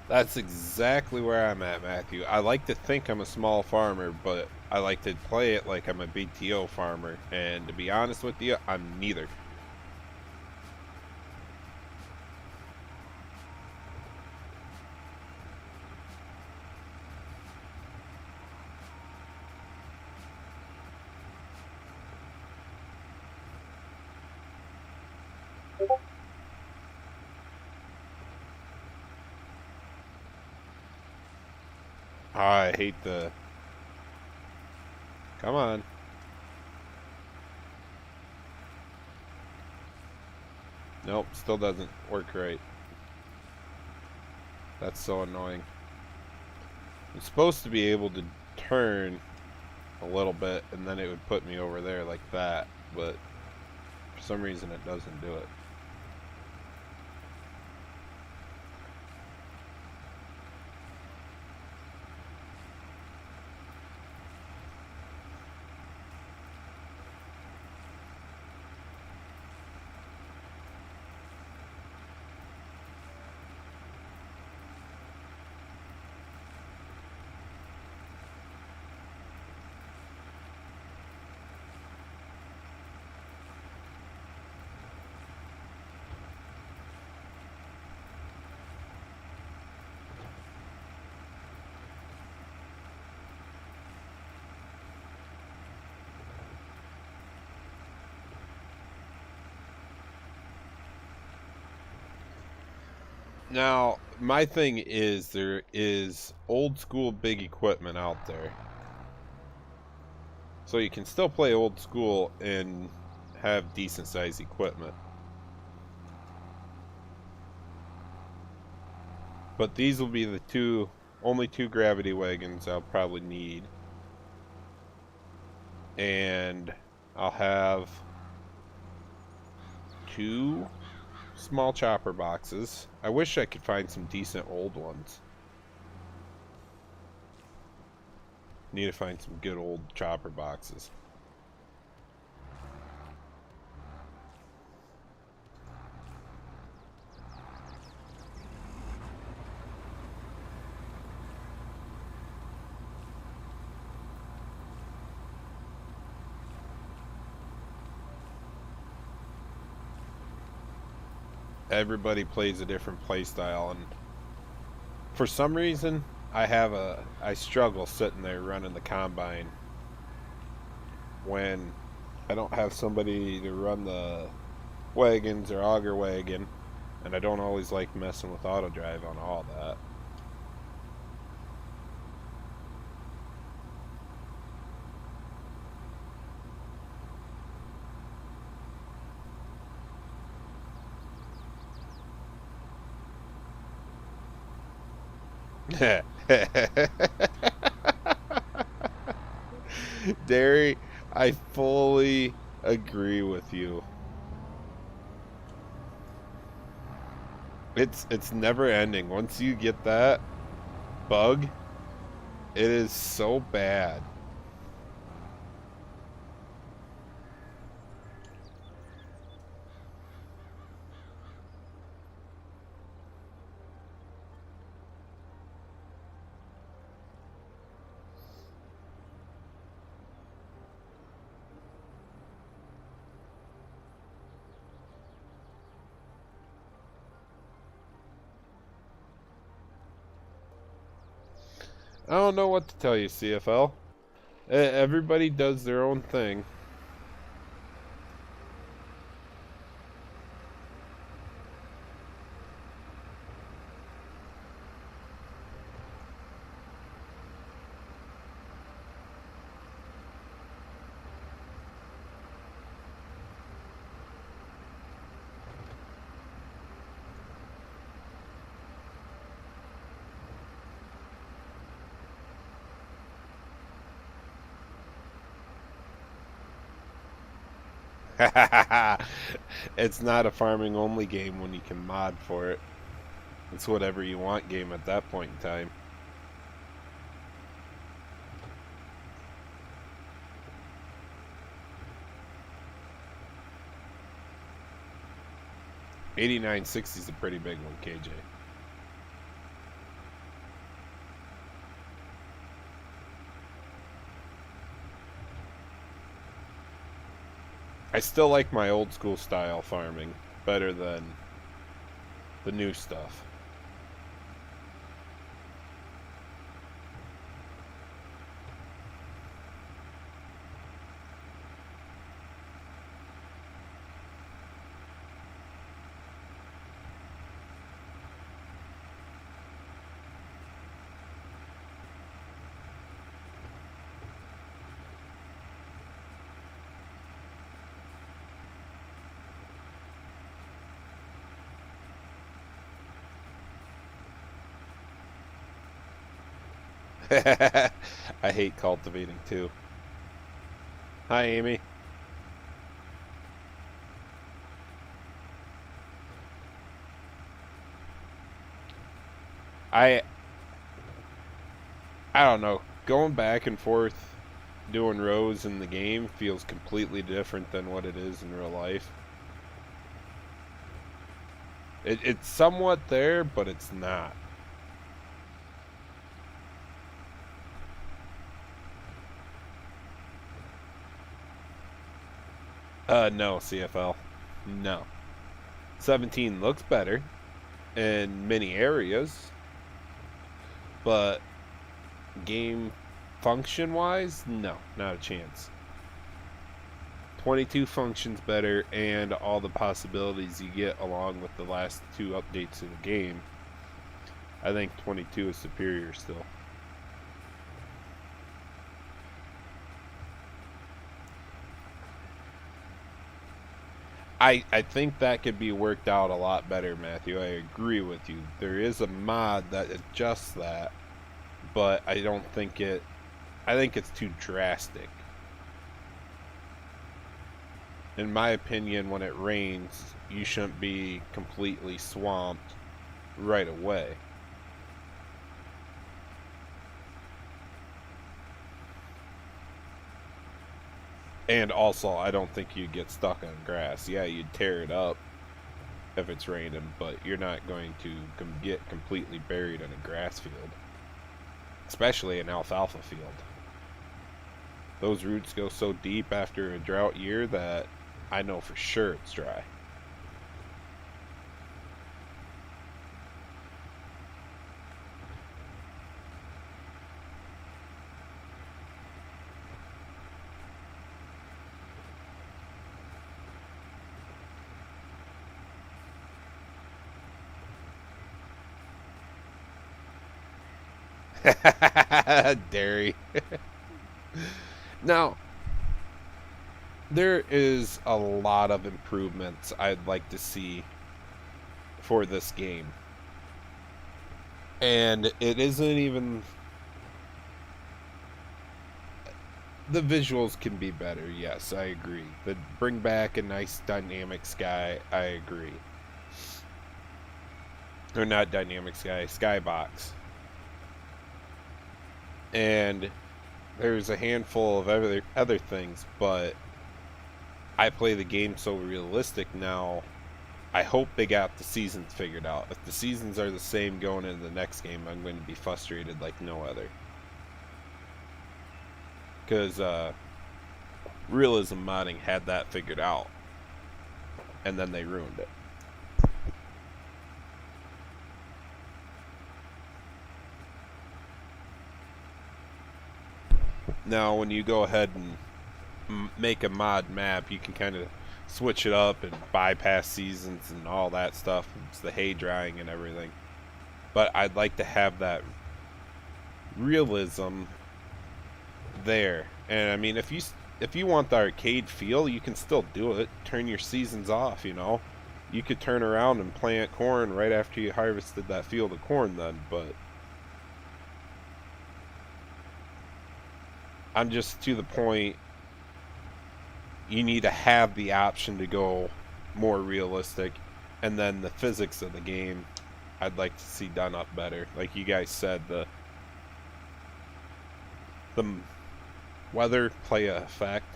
Speaker 1: that's exactly where I'm at, Matthew. I like to think I'm a small farmer, but I like to play it like I'm a BTO farmer, and to be honest with you, I'm neither. I hate the... Come on. Nope, still doesn't work right. That's so annoying. I'm supposed to be able to turn a little bit, and then it would put me over there like that, but for some reason it doesn't do it. Now, my thing is there is old school big equipment out there. So you can still play old school and have decent sized equipment. But these will be the only two gravity wagons I'll probably need. And I'll have 2 small chopper boxes. I wish I could find some decent old ones. Need to find some good old chopper boxes. Everybody plays a different play style, and for some reason I struggle sitting there running the combine when I don't have somebody to run the wagons or auger wagon, and I don't always like messing with auto drive on all that. Derry, I fully agree with you. It's never ending. Once you get that bug, it is so bad. I don't know what to tell you, CFL. Everybody does their own thing. It's not a farming only game when you can mod for it. It's whatever you want game at that point in time. $89.60 is a pretty big one, KJ. I still like my old school style farming better than the new stuff. I hate cultivating too. Hi, Amy. I I don't know. Going back and forth doing rows in the game feels completely different than what it is in real life. It's somewhat there, but it's not. No, CFL. No. 17 looks better in many areas, but game function-wise, no, not a chance. 22 functions better, and all the possibilities you get along with the last two updates of the game. I think 22 is superior still. I think that could be worked out a lot better, Matthew. I agree with you. There is a mod that adjusts that, but I don't think I think it's too drastic. In my opinion, when it rains, you shouldn't be completely swamped right away. And also, I don't think you'd get stuck on grass. Yeah, you'd tear it up if it's raining, but you're not going to get completely buried in a grass field, especially an alfalfa field. Those roots go so deep after a drought year that I know for sure it's dry. Dairy. Now, there is a lot of improvements I'd like to see for this game. And it isn't even... The visuals can be better, yes, I agree. But bring back a nice dynamic sky, I agree. Or not dynamic sky, skybox. And there's a handful of other things, but I play the game so realistic now. I hope they got the seasons figured out. If the seasons are the same going into the next game, I'm going to be frustrated like no other. Because Realism Modding had that figured out, and then they ruined it. Now, when you go ahead and make a mod map, you can kind of switch it up and bypass seasons and all that stuff. It's the hay drying and everything. But I'd like to have that realism there. And I mean, if you want the arcade feel, you can still do it. Turn your seasons off, you know. You could turn around and plant corn right after you harvested that field of corn then, but I'm just to the point, you need to have the option to go more realistic, and then the physics of the game I'd like to see done up better. Like you guys said, the weather play a effect.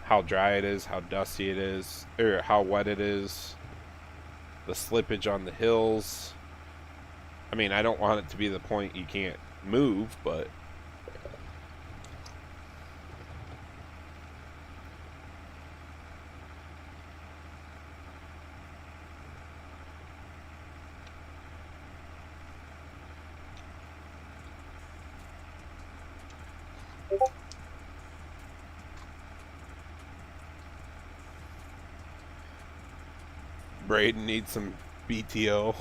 Speaker 1: How dry it is, how dusty it is, or how wet it is, the slippage on the hills. I mean, I don't want it to be the point you can't move, but Braden needs some BTO.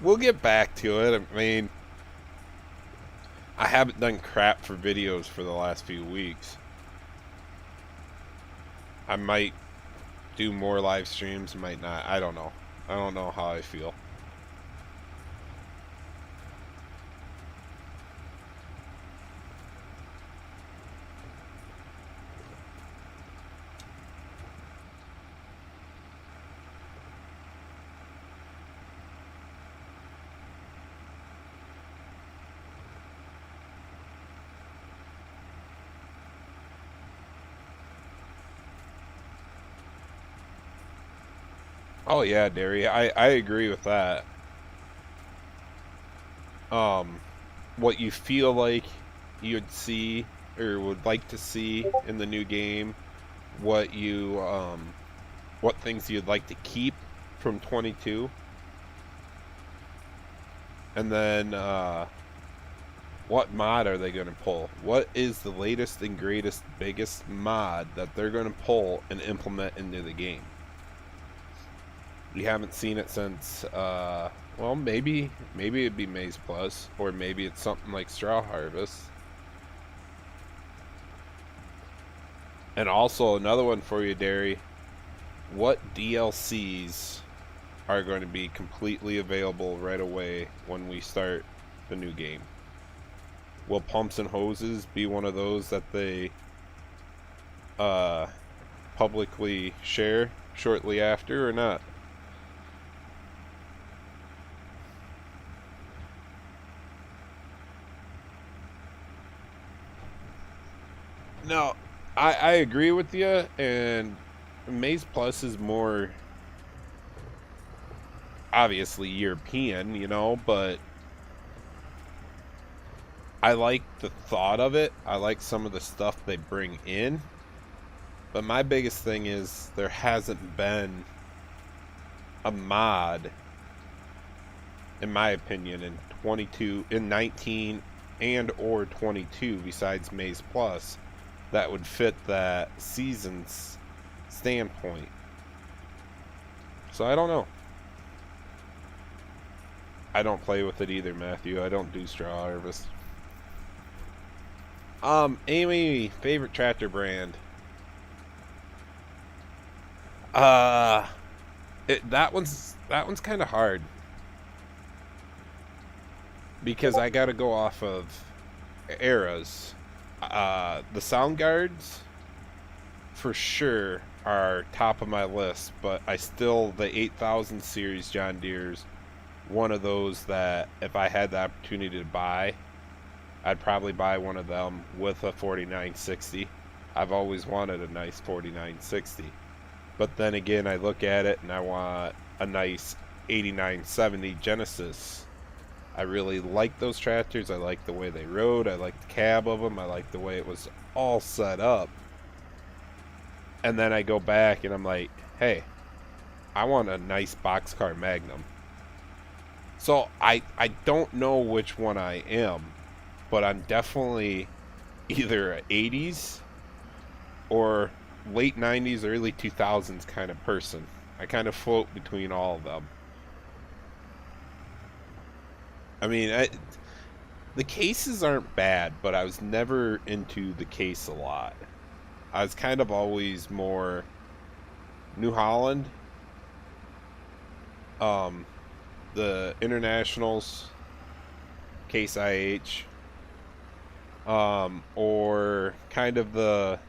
Speaker 1: We'll get back to it. I mean, I haven't done crap for videos for the last few weeks. I might do more live streams, might not. I don't know. I don't know how I feel. Oh yeah, Derry. I agree with that. What you feel like you'd see or would like to see in the new game, what you what things you'd like to keep from 22, and then what mod are they going to pull? What is the latest and greatest, biggest mod that they're going to pull and implement into the game? We haven't seen it since, well, maybe it'd be Maize Plus, or maybe it's something like Straw Harvest. And also, another one for you, Derry. What DLCs are going to be completely available right away when we start the new game? Will Pumps and Hoses be one of those that they publicly share shortly after, or not? No, I agree with you, and Maize Plus is more obviously European, you know, but I like the thought of it. I like some of the stuff they bring in. But my biggest thing is there hasn't been a mod, in my opinion, in 22, in 19 and or 22 besides Maize Plus that would fit that season's standpoint. So I don't know. I don't play with it either, Matthew. I don't do Straw Harvest. Amy, favorite tractor brand? That one's kind of hard. because I gotta go off of eras. The Sound Guards, for sure, are top of my list, but I still, the 8000 series John Deere's one of those that if I had the opportunity to buy, I'd probably buy one of them with a 4960. I've always wanted a nice 4960. But then again, I look at it and I want a nice 8970 Genesis. I really like those tractors. I like the way they rode. I like the cab of them. I like the way it was all set up. And then I go back and I'm like, hey, I want a nice boxcar Magnum. So I don't know which one I am, but I'm definitely either an 80s or late 90s, early 2000s kind of person. I kind of float between all of them. I mean, the cases aren't bad, but I was never into the case a lot. I was kind of always more New Holland, the Internationals, Case IH, or kind of the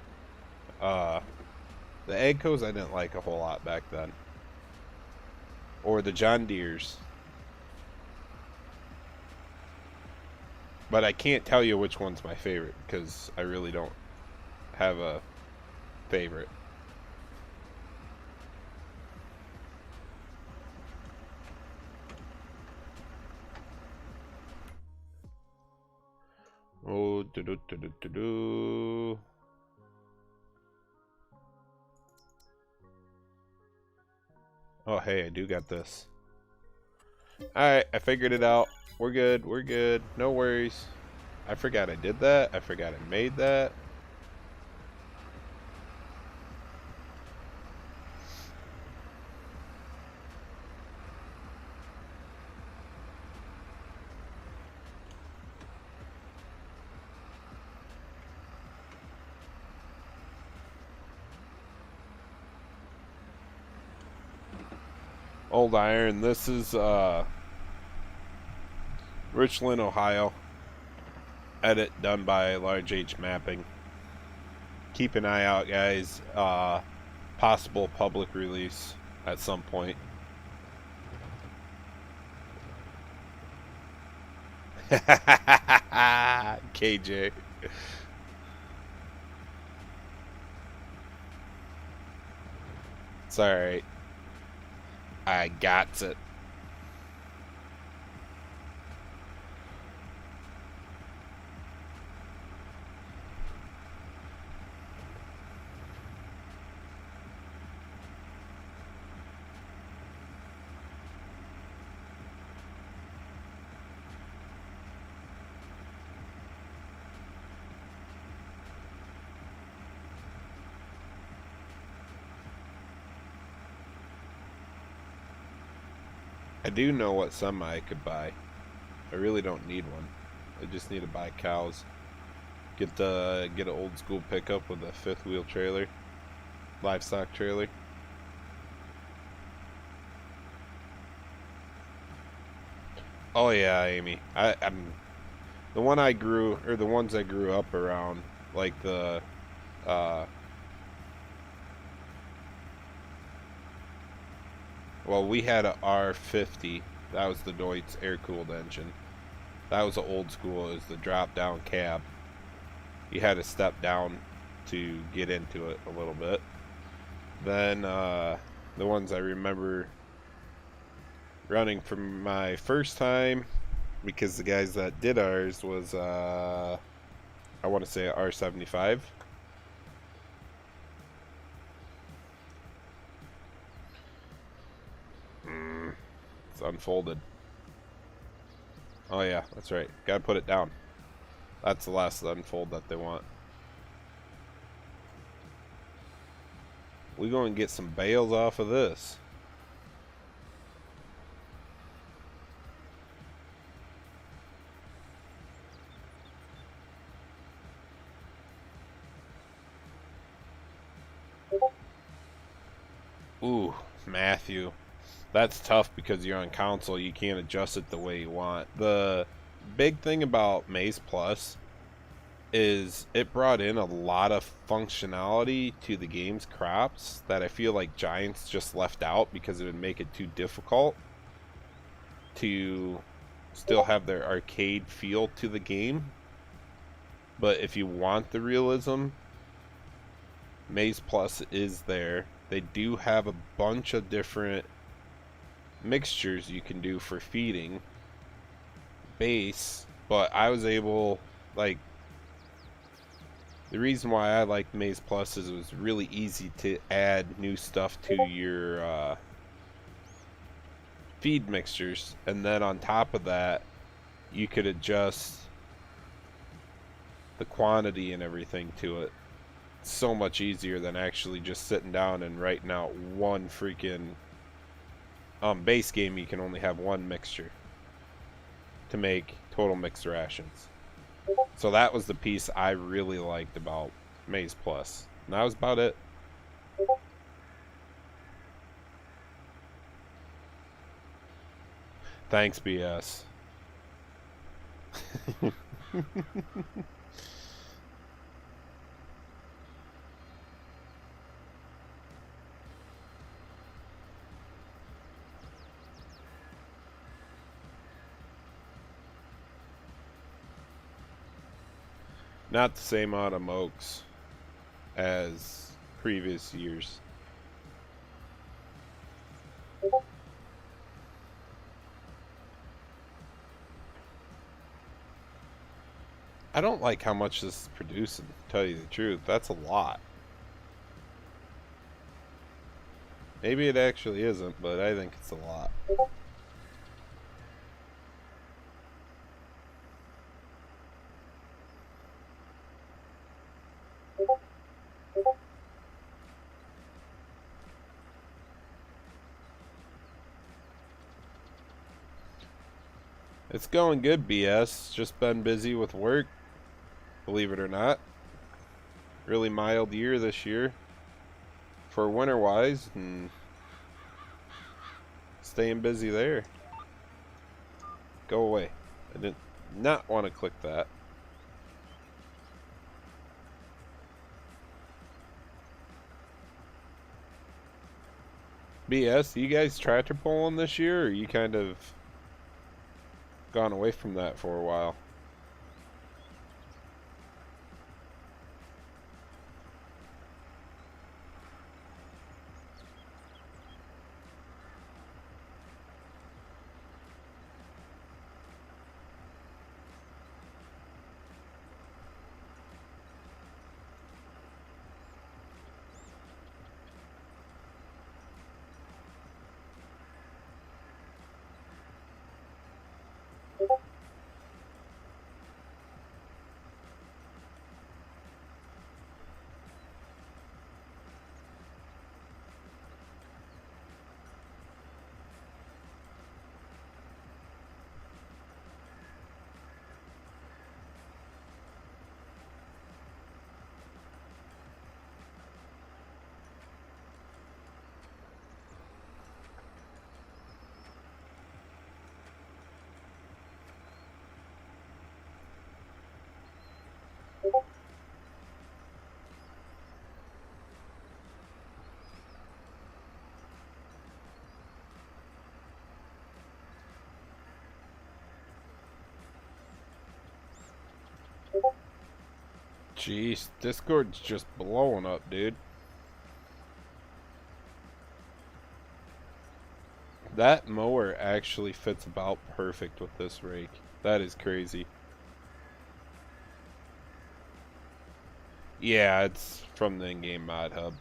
Speaker 1: Agcos I didn't like a whole lot back then, or the John Deere's. But I can't tell you which one's my favorite because I really don't have a favorite. Oh, do. Oh, hey, I do got this. Alright, I figured it out. We're good, we're good. No worries. I forgot I did that. I forgot I made that. Old Iron. This is Richland, Ohio. Edit done by Large H Mapping. Keep an eye out, guys. Possible public release at some point. KJ. It's alright. I got it. I do know what semi I could buy. I really don't need one. I just need to buy cows. Get an old school pickup with a fifth wheel trailer, livestock trailer. Oh yeah, Amy. I'm the one I grew, or the ones I grew up around, like the well, we had a R50. That was the Deutz air-cooled engine. That was the old school. It was the drop-down cab. You had to step down to get into it a little bit. Then the ones I remember running from my first time, because the guys that did ours was I want to say R75. It's unfolded. Oh yeah, that's right. Gotta put it down. That's the last unfold that they want. We going to get some bales off of this. Ooh, Matthew. That's tough because you're on console. You can't adjust it the way you want. The big thing about Maze Plus is it brought in a lot of functionality to the game's crops that I feel like Giants just left out because it would make it too difficult to still have their arcade feel to the game. But if you want the realism, Maze Plus is there. They do have a bunch of different mixtures you can do for feeding base, but I was able, like, the reason why I liked Maze Plus is it was really easy to add new stuff to your feed mixtures, and then on top of that you could adjust the quantity and everything to it. It's so much easier than actually just sitting down and writing out one freaking base game. You can only have one mixture to make total mixed rations. So that was the piece I really liked about Maze Plus. And that was about it. Thanks, BS. Not the same amount of mokes as previous years. I don't like how much this is producing, to tell you the truth. That's a lot. Maybe it actually isn't, but I think it's a lot. It's going good, BS. Just been busy with work, believe it or not. Really mild year this year for winter-wise, and staying busy there. Go away. I did not want to click that. BS, you guys tractor pulling this year, or you kind of gone away from that for a while? Jeez, Discord's just blowing up, dude. That mower actually fits about perfect with this rake. That is crazy. Yeah, it's from the in-game mod hub.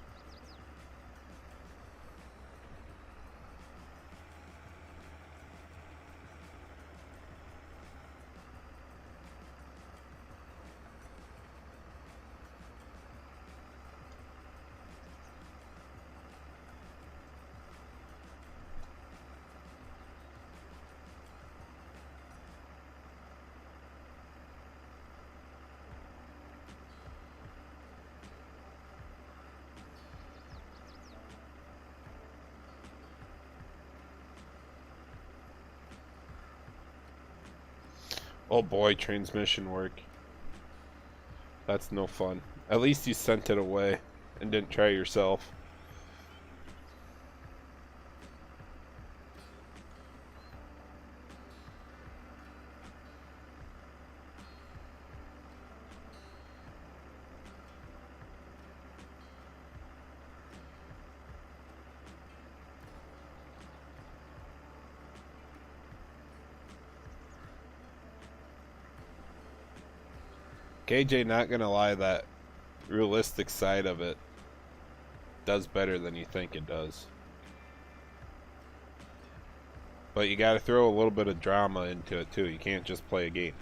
Speaker 1: Oh boy, transmission work. That's no fun. At least you sent it away and didn't try yourself. KJ, not gonna lie, that realistic side of it does better than you think it does. But you gotta throw a little bit of drama into it too. You can't just play a game.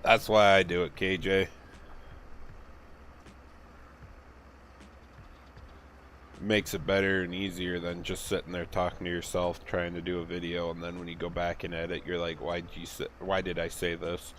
Speaker 1: That's why I do it, KJ. Makes it better and easier than just sitting there talking to yourself trying to do a video, and then when you go back and edit, you're like, why did I say this?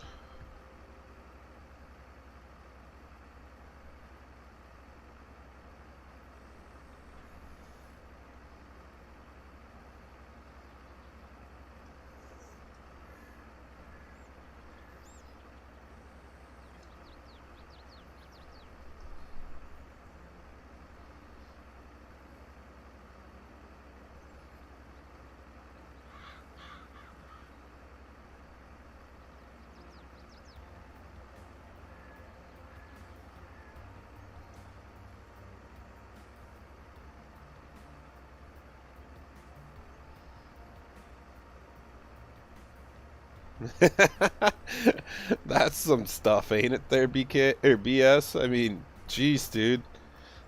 Speaker 1: That's some stuff, ain't it there, BK or BS? I mean, geez, dude.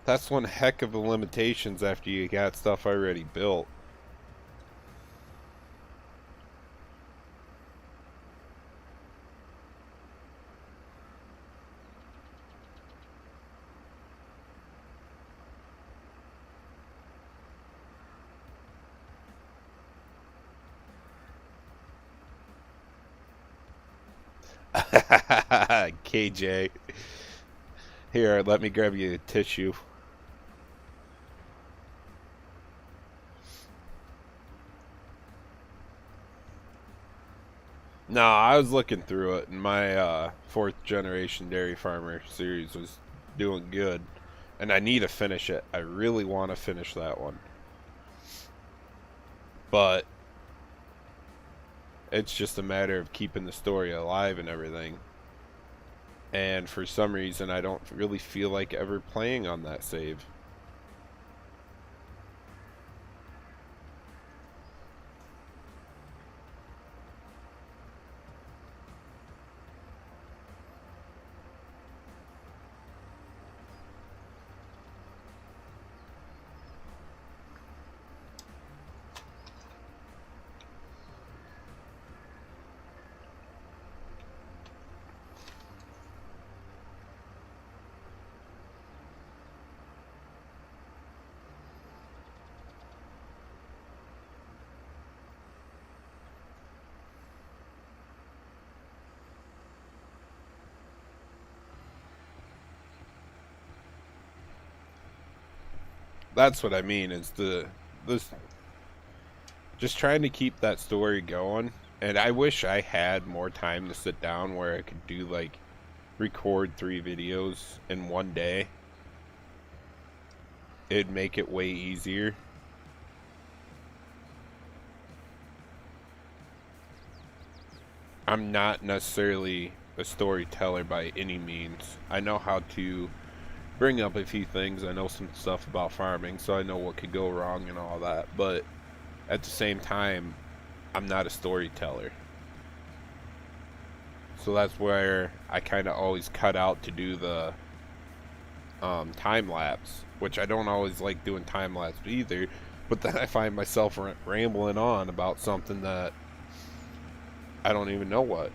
Speaker 1: That's one heck of a limitations after you got stuff already built. KJ. Here, let me grab you a tissue. No, I was looking through it, and my fourth generation dairy farmer series was doing good. And I need to finish it. I really want to finish that one. But it's just a matter of keeping the story alive and everything. And for some reason, I don't really feel like ever playing on that save. That's what I mean, is this just trying to keep that story going. And I wish I had more time to sit down where I could do like record 3 videos in one day. It'd make it way easier. I'm not necessarily a storyteller by any means. I know how to bring up a few things. I know some stuff about farming, so I know what could go wrong and all that. But at the same time, I'm not a storyteller. So that's where I kind of always cut out to do the time lapse, which I don't always like doing time lapse either. But then I find myself rambling on about something that I don't even know what.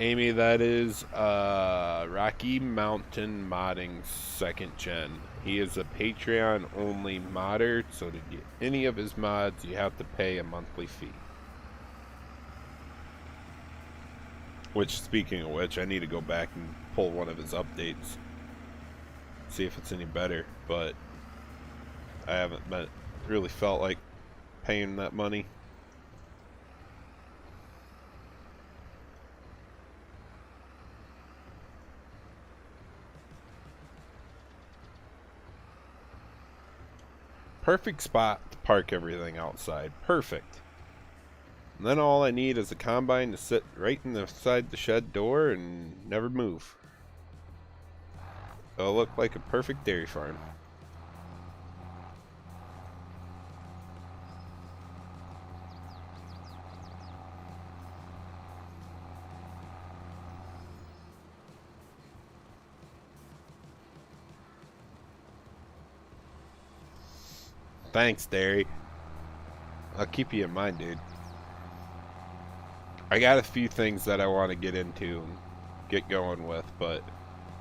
Speaker 1: Amy, that is Rocky Mountain Modding 2nd Gen. He is a Patreon only modder, so to get any of his mods, you have to pay a monthly fee. Which, speaking of which, I need to go back and pull one of his updates. See if it's any better, but I haven't really felt like paying that money. Perfect spot to park everything outside. Perfect. And then all I need is a combine to sit right inside the shed door and never move. It'll look like a perfect dairy farm. Thanks, Dairy. I'll keep you in mind, dude. I got a few things that I want to get into and get going with, but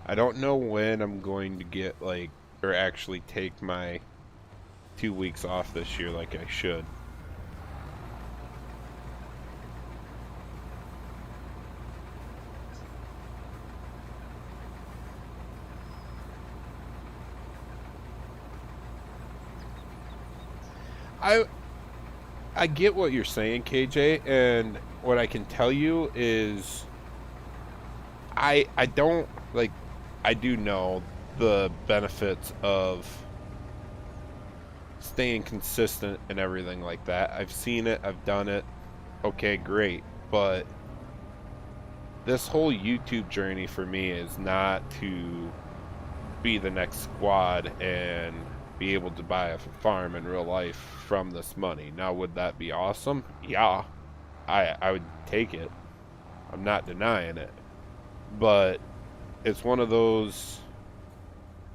Speaker 1: I don't know when I'm going to get, like, or actually take my 2 weeks off this year like I should. I get what you're saying, KJ, and what I can tell you is I don't like I do know the benefits of staying consistent and everything like that. I've seen it, I've done it. Okay, great. But this whole YouTube journey for me is not to be the next squad and be able to buy a farm in real life from this money. Now, would that be awesome? Yeah, I would take it. I'm not denying it. But it's one of those,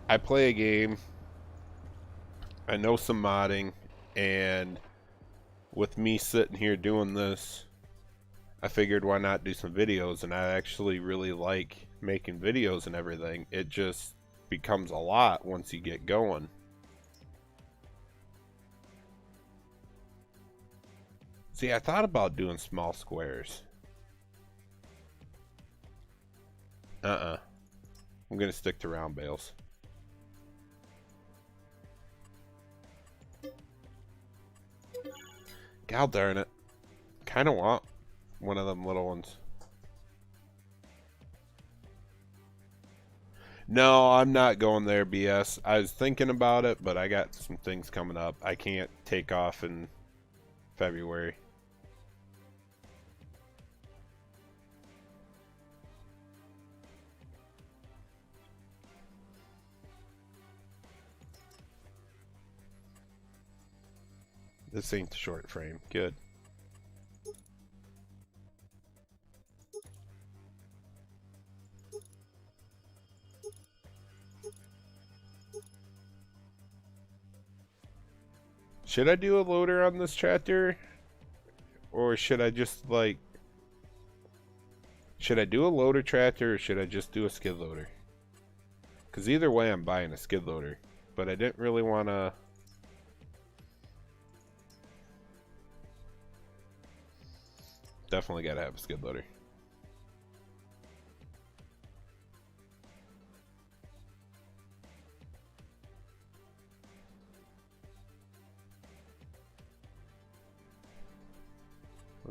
Speaker 1: I play a game, I know some modding, and with me sitting here doing this, I figured why not do some videos, and I actually really like making videos and everything. It just becomes a lot once you get going. See, I thought about doing small squares. I'm gonna stick to round bales. God darn it. Kinda want one of them little ones. No, I'm not going there, BS. I was thinking about it, but I got some things coming up. I can't take off in February. This ain't the short frame. Good. Should I do a loader on this tractor? Or should I just, like... Should I do a loader tractor or should I just do a skid loader? Because either way I'm buying a skid loader. But I didn't really want to... Definitely gotta have a skid loader.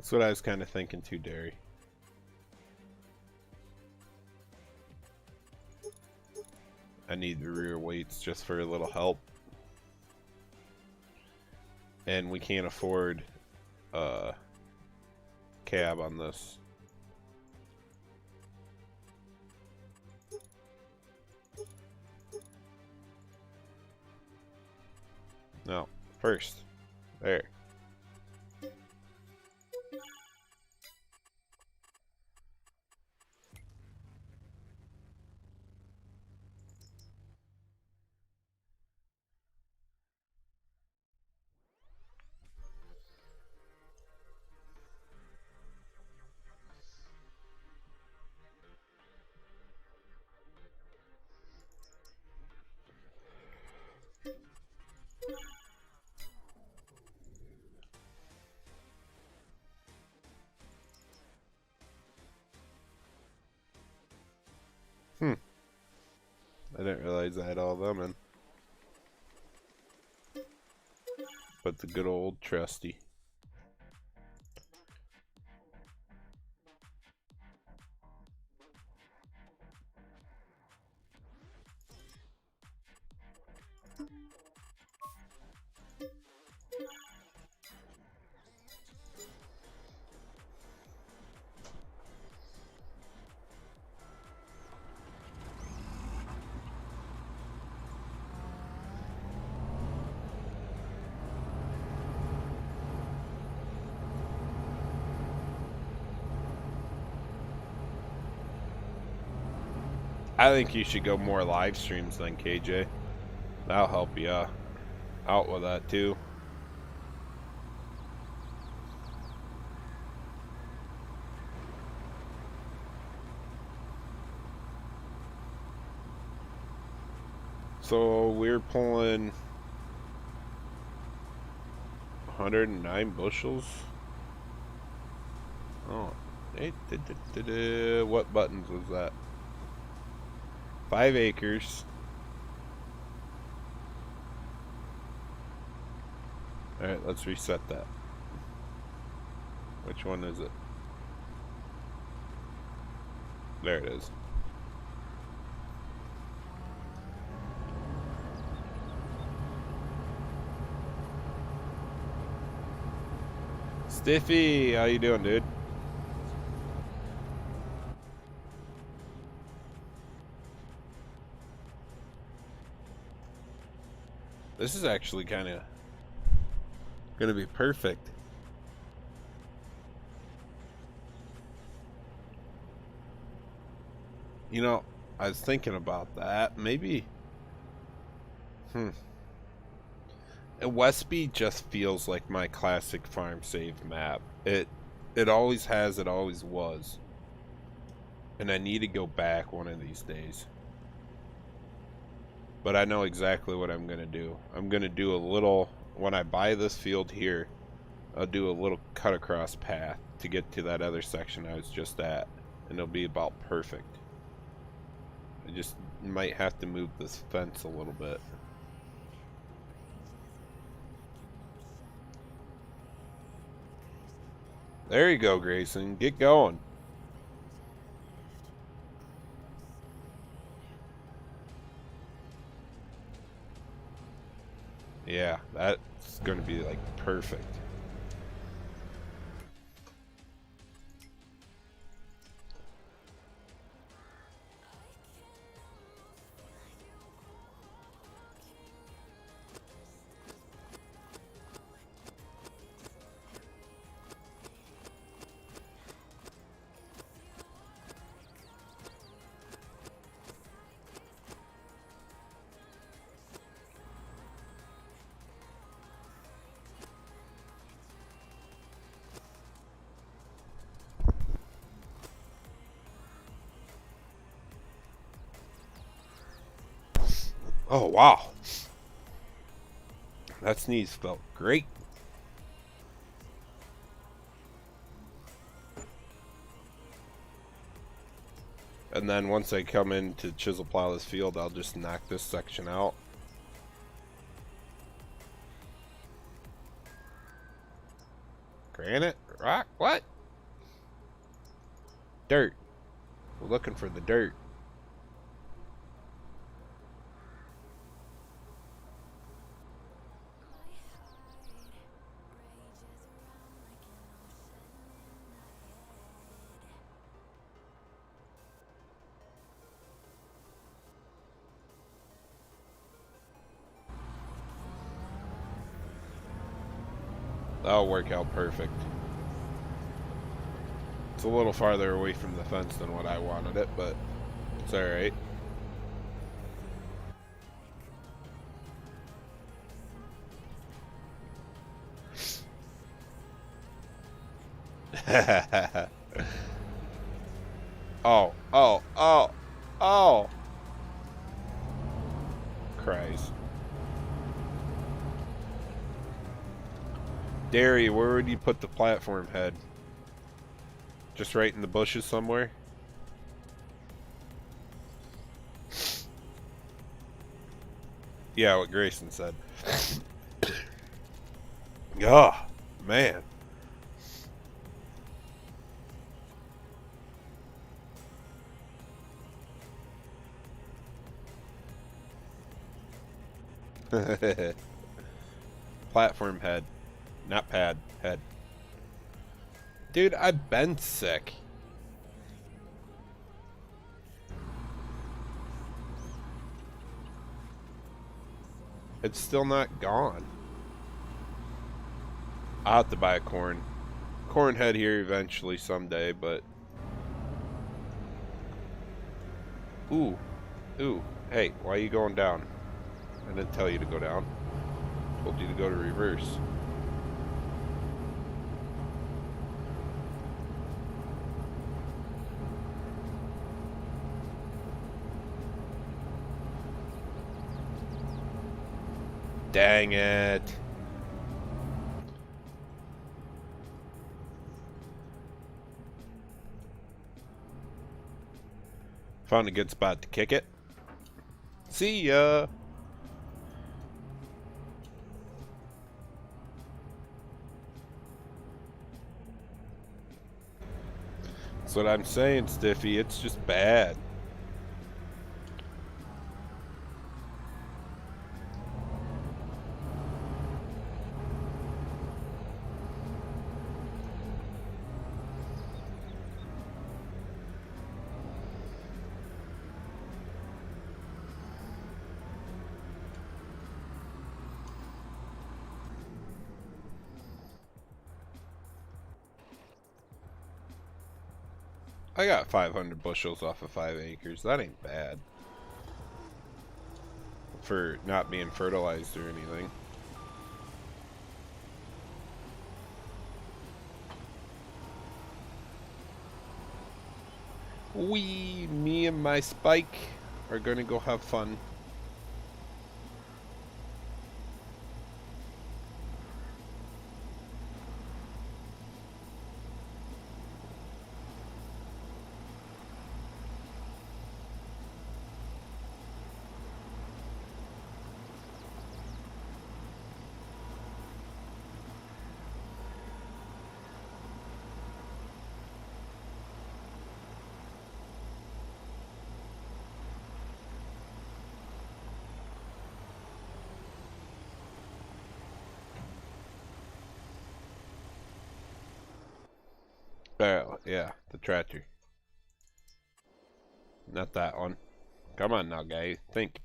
Speaker 1: That's what I was kind of thinking too, Derry. I need the rear weights just for a little help. And we can't afford cab on this. No, first. There. I didn't realize I had all them in. But the good old trusty. I think you should go more live streams then, KJ. That'll help you out with that too. So we're pulling 109 bushels. Oh, what buttons was that? 5 acres. Alright, let's reset that. Which one is it? There it is. Stiffy, how you doing, dude? This is actually kind of gonna be perfect. You know, I was thinking about that. Maybe. Westby just feels like my classic farm save map. It always has, it always was. And I need to go back one of these days. But I know exactly what I'm gonna do. I'm gonna do a little, when I buy this field here, I'll do a little cut across path to get to that other section I was just at. And it'll be about perfect. I just might have to move this fence a little bit. There you go, Grayson. Get going. Yeah, that's going to be like perfect. Oh, wow. That sneeze felt great. And then once I come in to chisel plow this field, I'll just knock this section out. Granite? Rock? What? dirt. We're looking for the dirt. That'll work out perfect. It's a little farther away from the fence than what I wanted it, but it's alright. Oh, oh, oh, oh! Christ. Derry, where would you put the platform head? Just right in the bushes somewhere? Yeah, what Grayson said. Oh, man. Platform head. Not pad. Head. Dude, I've been sick. It's still not gone. I'll have to buy a corn head here eventually someday, but... Ooh. Ooh. Hey, why are you going down? I didn't tell you to go down. I told you to go to reverse. Dang it. Found a good spot to kick it. See ya. That's what I'm saying, Stiffy. It's just bad. I got 500 bushels off of 5 acres. That ain't bad. For not being fertilized or anything. Me and my Spike are gonna go have fun. Oh, yeah, the tractor. Not that one. Come on now, guy. Think.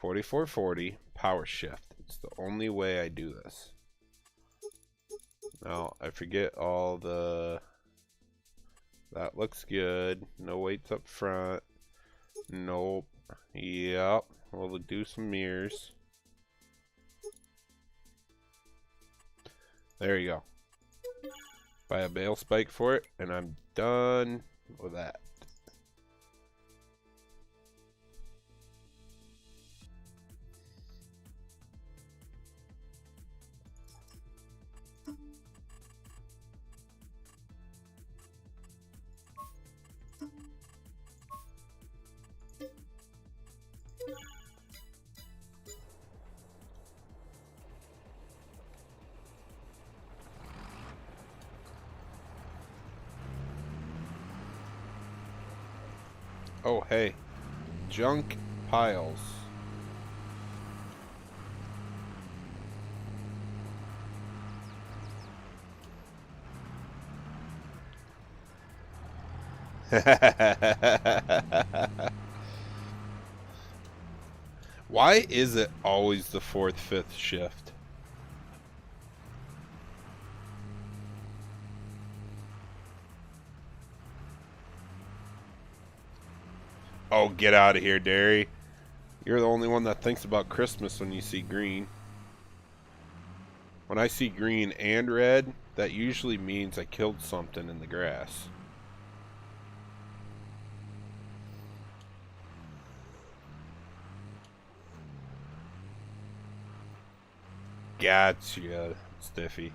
Speaker 1: $44.40 power shift. It's the only way I do this. Now, I forget all the... That looks good. No weights up front. Nope. Yep. We'll do some mirrors. There you go. Buy a bale spike for it, and I'm done with that. Oh, hey. Junk piles. Why is it always the fourth, fifth shift? Oh, get out of here, Derry. You're the only one that thinks about Christmas when you see green. When I see green and red, that usually means I killed something in the grass. Gotcha, Stiffy.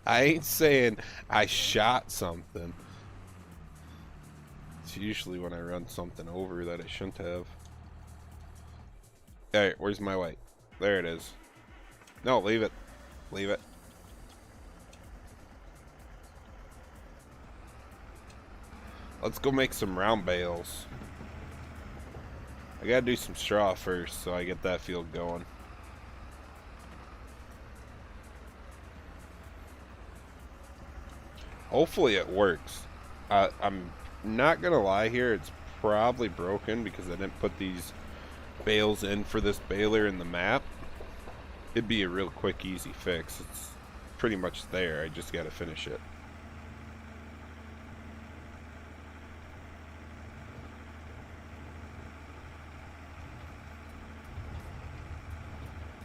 Speaker 1: I ain't saying I shot something. It's usually when I run something over that I shouldn't have. Alright, where's my white? There it is. No, leave it. Leave it. Let's go make some round bales. I gotta do some straw first so I get that field going. Hopefully it works. I'm not gonna lie here, it's probably broken because I didn't put these bales in for this baler in the map. It'd be a real quick, easy fix. It's pretty much there, I just gotta finish it.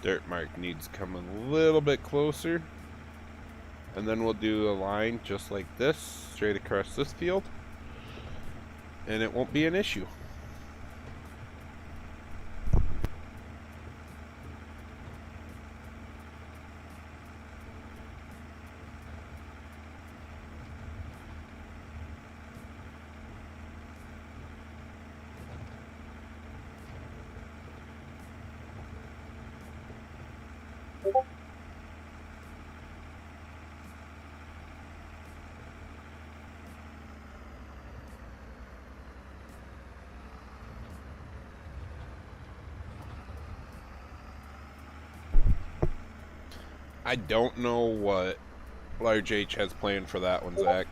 Speaker 1: Dirt mark needs to come a little bit closer. And then we'll do a line just like this, straight across this field. And it won't be an issue. I don't know what Large H has planned for that one, Zach.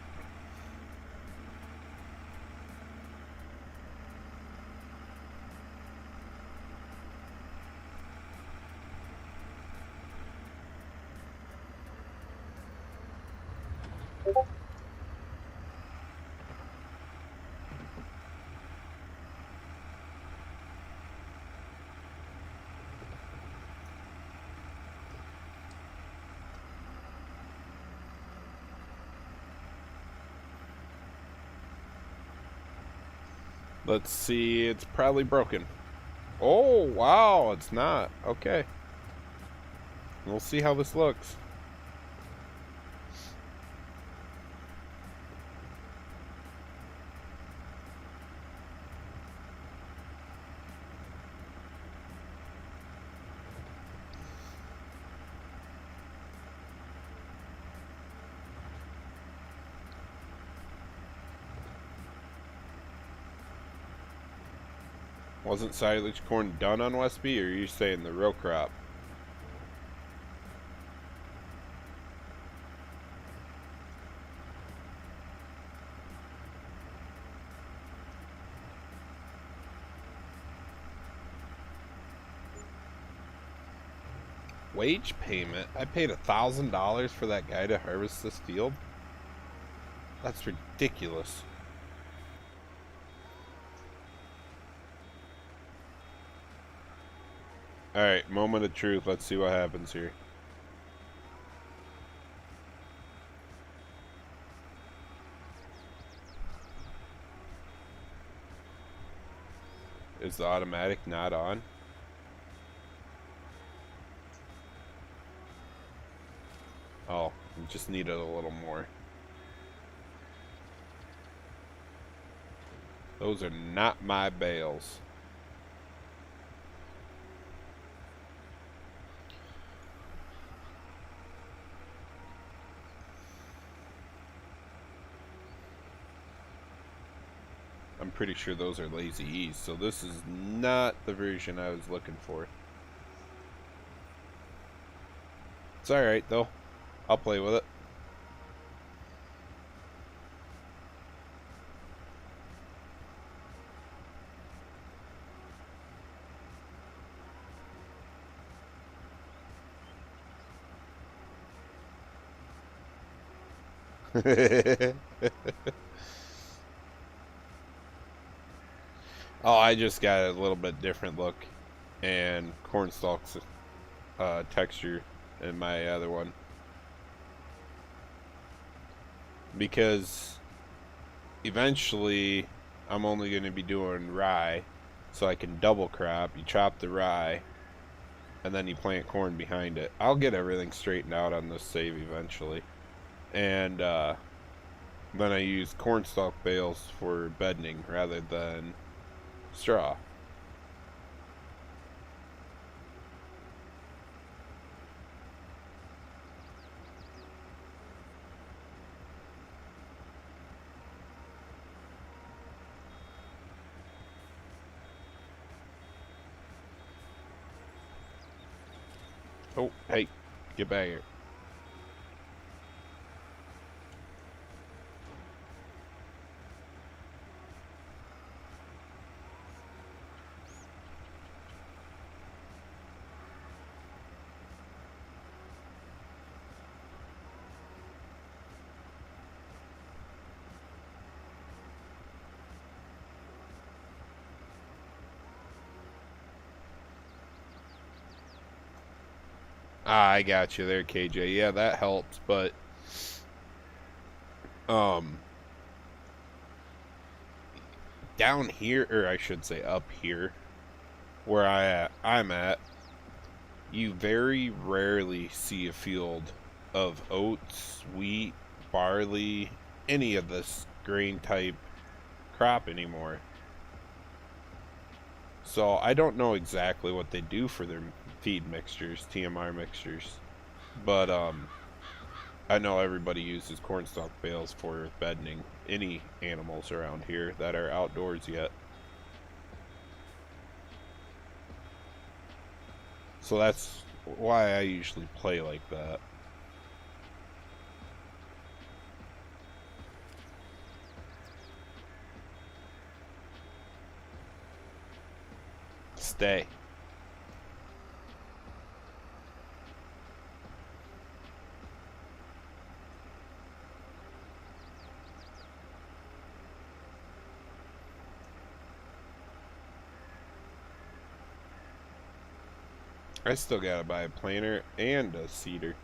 Speaker 1: Let's see, it's probably broken. Oh, wow, it's not. Okay. We'll see how this looks. Wasn't silage corn done on Westby, or are you saying the real crop? Wage payment? I paid $1,000 for that guy to harvest this field? That's ridiculous. Alright, moment of truth. Let's see what happens here. Is the automatic not on? Oh, we just needed a little more. Those are not my bales. I'm pretty sure those are Lazy E's, so this is not the version I was looking for. It's alright though. I'll play with it. Oh, I just got a little bit different look and cornstalks texture in my other one, because eventually I'm only going to be doing rye, so I can double crop. You chop the rye and then you plant corn behind it. I'll get everything straightened out on this save eventually, and then I use cornstalk bales for bedding rather than straw. Oh, hey, get back here. Ah, I got you there, KJ. Yeah, that helps, but um down here, or I should say up here, where I'm at, you very rarely see a field of oats, wheat, barley, any of this grain type crop anymore. So I don't know exactly what they do for their feed mixtures, TMR mixtures, but I know everybody uses cornstalk bales for bedding any animals around here that are outdoors yet. So that's why I usually play like that. Stay. I still gotta buy a planter and a seeder.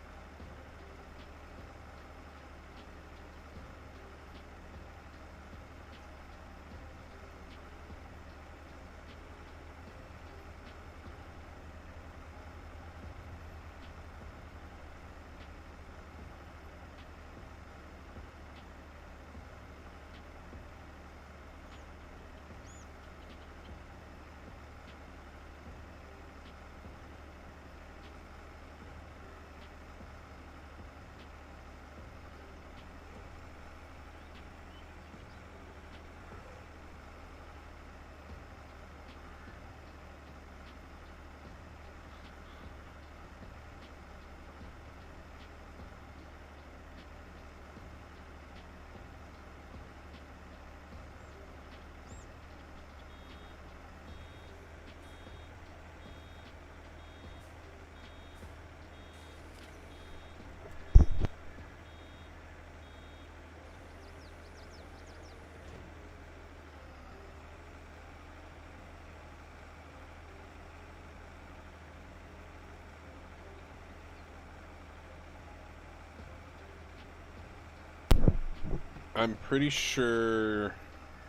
Speaker 1: I'm pretty sure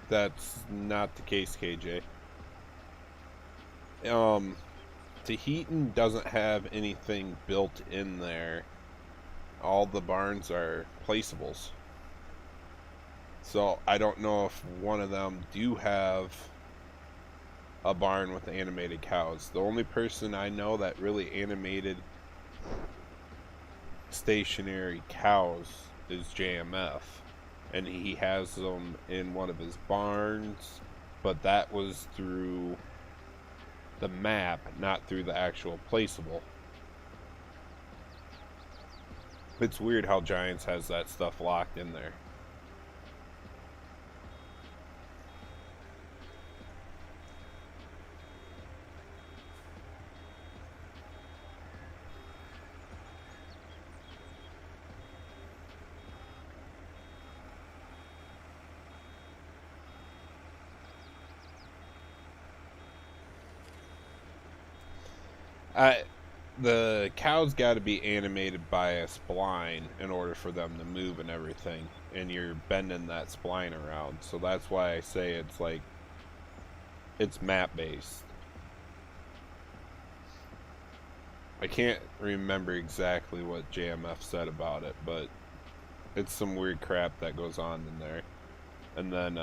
Speaker 1: that's not the case, KJ. Tahitian doesn't have anything built in there. All the barns are placeables. So I don't know if one of them do have a barn with animated cows. The only person I know that really animated stationary cows is JMF, and he has them in one of his barns, but that was through the map, not through the actual placeable. It's weird how Giants has that stuff locked in there. The cows got to be animated by a spline in order for them to move and everything, and you're bending that spline around. So that's why I say it's like it's map based. I can't remember exactly what JMF said about it, but it's some weird crap that goes on in there. And then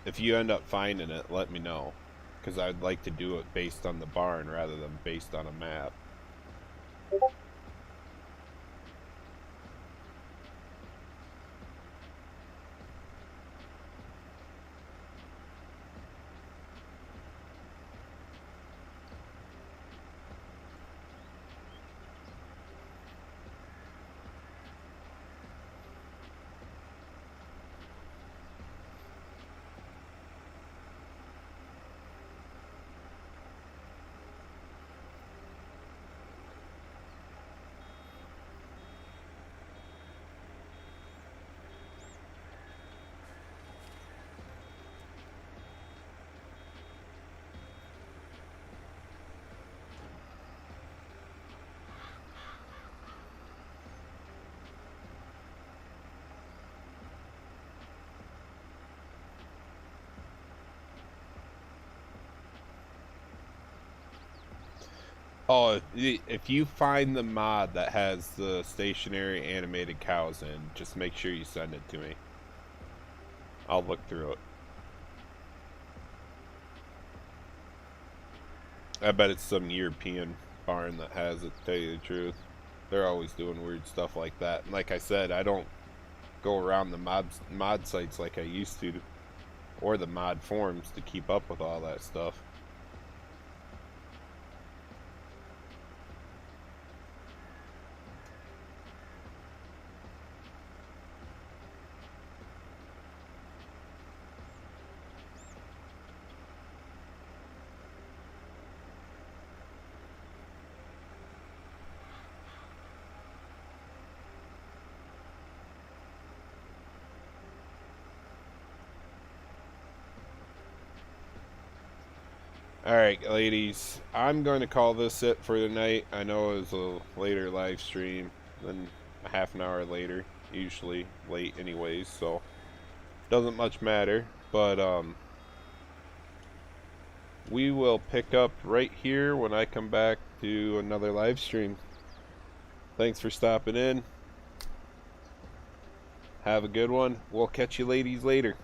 Speaker 1: if you end up finding it, let me know, because I'd like to do it based on the barn rather than based on a map. Oh, if you find the mod that has the stationary animated cows in, just make sure you send it to me. I'll look through it. I bet it's some European barn that has it, to tell you the truth. They're always doing weird stuff like that. And like I said, I don't go around the mod sites like I used to, or the mod forums to keep up with all that stuff. Alright, ladies, I'm going to call this it for tonight. I know it was a later live stream than a half an hour later, usually late anyways, so doesn't much matter. But we will pick up right here when I come back to another live stream. Thanks for stopping in. Have a good one. We'll catch you ladies later.